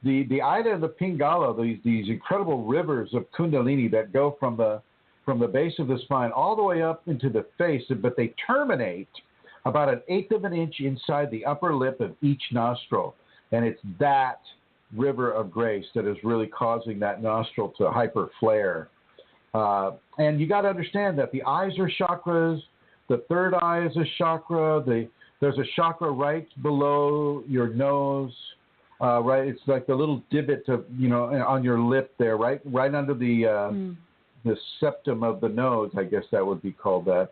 the Ida and the Pingala, these incredible rivers of Kundalini that go from the base of the spine all the way up into the face, but they terminate about 1/8 of an inch inside the upper lip of each nostril, and it's that river of grace that is really causing that nostril to hyper flare. And you got to understand that the eyes are chakras. The third eye is a chakra. There's a chakra right below your nose. Right, it's like the little divot on your lip there, right under the septum of the nose. I guess that would be called that.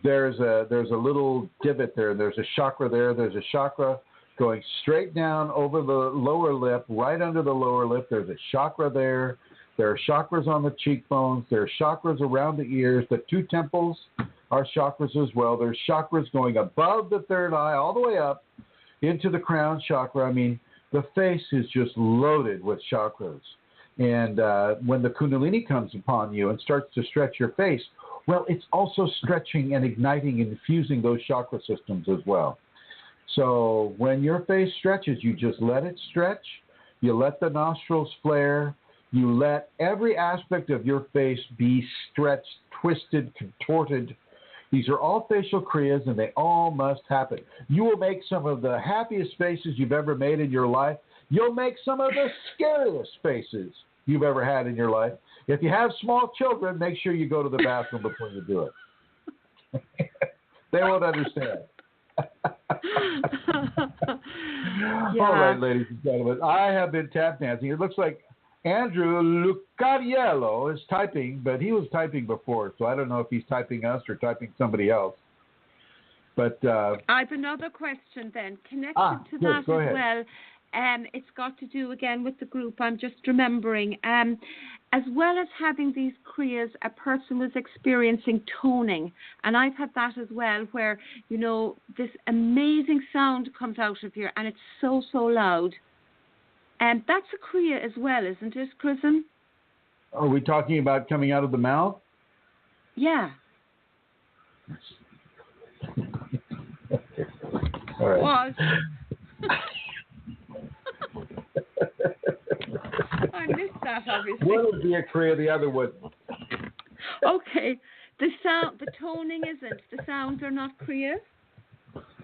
There's a little divot there. There's a chakra there. There's a chakra going straight down over the lower lip, right under the lower lip. There's a chakra there. There are chakras on the cheekbones. There are chakras around the ears. The 2 temples are chakras as well. There's chakras going above the third eye all the way up into the crown chakra. I mean, the face is just loaded with chakras. And when the Kundalini comes upon you and starts to stretch your face, well, it's also stretching and igniting and infusing those chakra systems as well. So when your face stretches, you just let it stretch. You let the nostrils flare. You let every aspect of your face be stretched, twisted, contorted. These are all facial kriyas, and they all must happen. You will make some of the happiest faces you've ever made in your life. You'll make some of the scariest faces you've ever had in your life. If you have small children, make sure you go to the bathroom before you do it. They won't understand. All right, ladies and gentlemen, I have been tap dancing. It looks like Andrew Lucariello is typing, but he was typing before, so I don't know if he's typing us or typing somebody else. But I have another question then, connected to good. that Go as ahead. well. It's got to do again with the group. I'm just remembering. As well as having these kriyas, a person was experiencing toning, and I've had that as well, where this amazing sound comes out of here, and it's so loud. And that's a kriya as well, isn't it, Chrism? Are we talking about coming out of the mouth? Yeah. All right. Was. I missed that, obviously. One would be a kriya, the other would. Okay. The toning isn't. The sounds are not kriyas?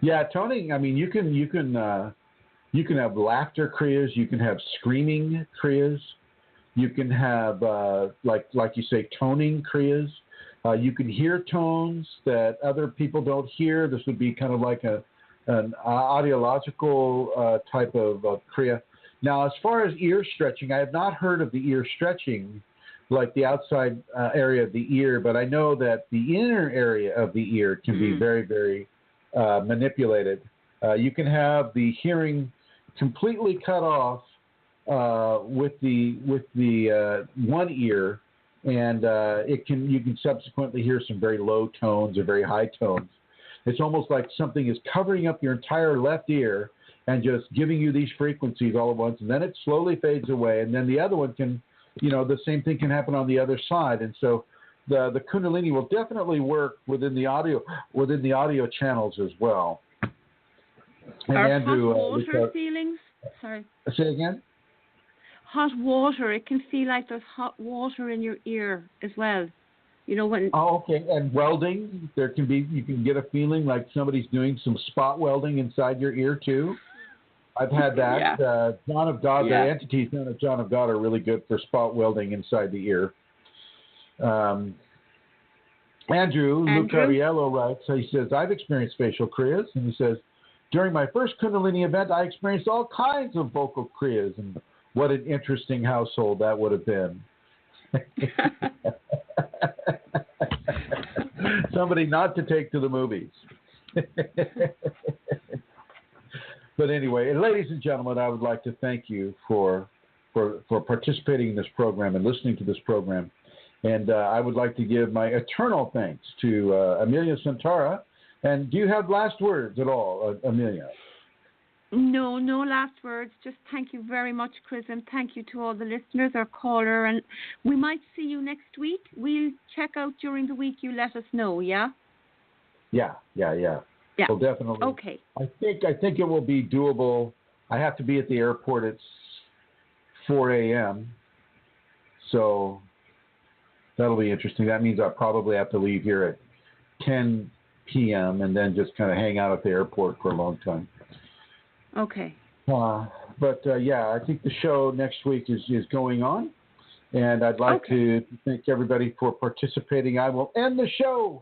Yeah, toning. I mean, you can have laughter kriyas. You can have screaming kriyas. You can have like you say, toning kriyas. You can hear tones that other people don't hear. This would be kind of like an audiological type of kriya. Now, as far as ear stretching, I have not heard of the ear stretching, like the outside area of the ear, but I know that the inner area of the ear can be very, very manipulated. You can have the hearing completely cut off with the one ear, and you can subsequently hear some very low tones or very high tones. It's almost like something is covering up your entire left ear and just giving you these frequencies all at once, and then it slowly fades away, and then the other one can, the same thing can happen on the other side. And so the Kundalini will definitely work within the audio channels as well. And Are Andrew, hot water feelings? Sorry. Say again? Hot water. It can feel like there's hot water in your ear as well. When. Oh, okay. And welding, you can get a feeling like somebody's doing some spot welding inside your ear too. I've had that. Yeah. John of God, Yeah. the entities known as John of God are really good for spot welding inside the ear. Andrew Lucariello writes, he says, I've experienced facial kriyas, and he says, during my first Kundalini event, I experienced all kinds of vocal kriyas, and what an interesting household that would have been. Somebody not to take to the movies. But anyway, ladies and gentlemen, I would like to thank you for participating in this program and listening to this program. And I would like to give my eternal thanks to Amelia Santara. And do you have last words at all, Amelia? No last words. Just thank you very much, Chrism. Thank you to all the listeners, our caller. And we might see you next week. We'll check out during the week. You let us know, yeah? Yeah. Well, definitely. Okay. I think it will be doable. I have to be at the airport at 4 a.m. So that'll be interesting. That means I'll probably have to leave here at 10 p.m. and then just kind of hang out at the airport for a long time. Okay. But I think the show next week is going on. And I'd like to thank everybody for participating. I will end the show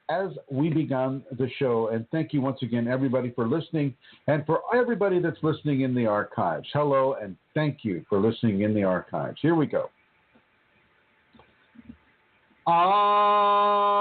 as we began the show. And thank you once again, everybody, for listening. And for everybody that's listening in the archives, hello, and thank you for listening in the archives. Here we go. Ah.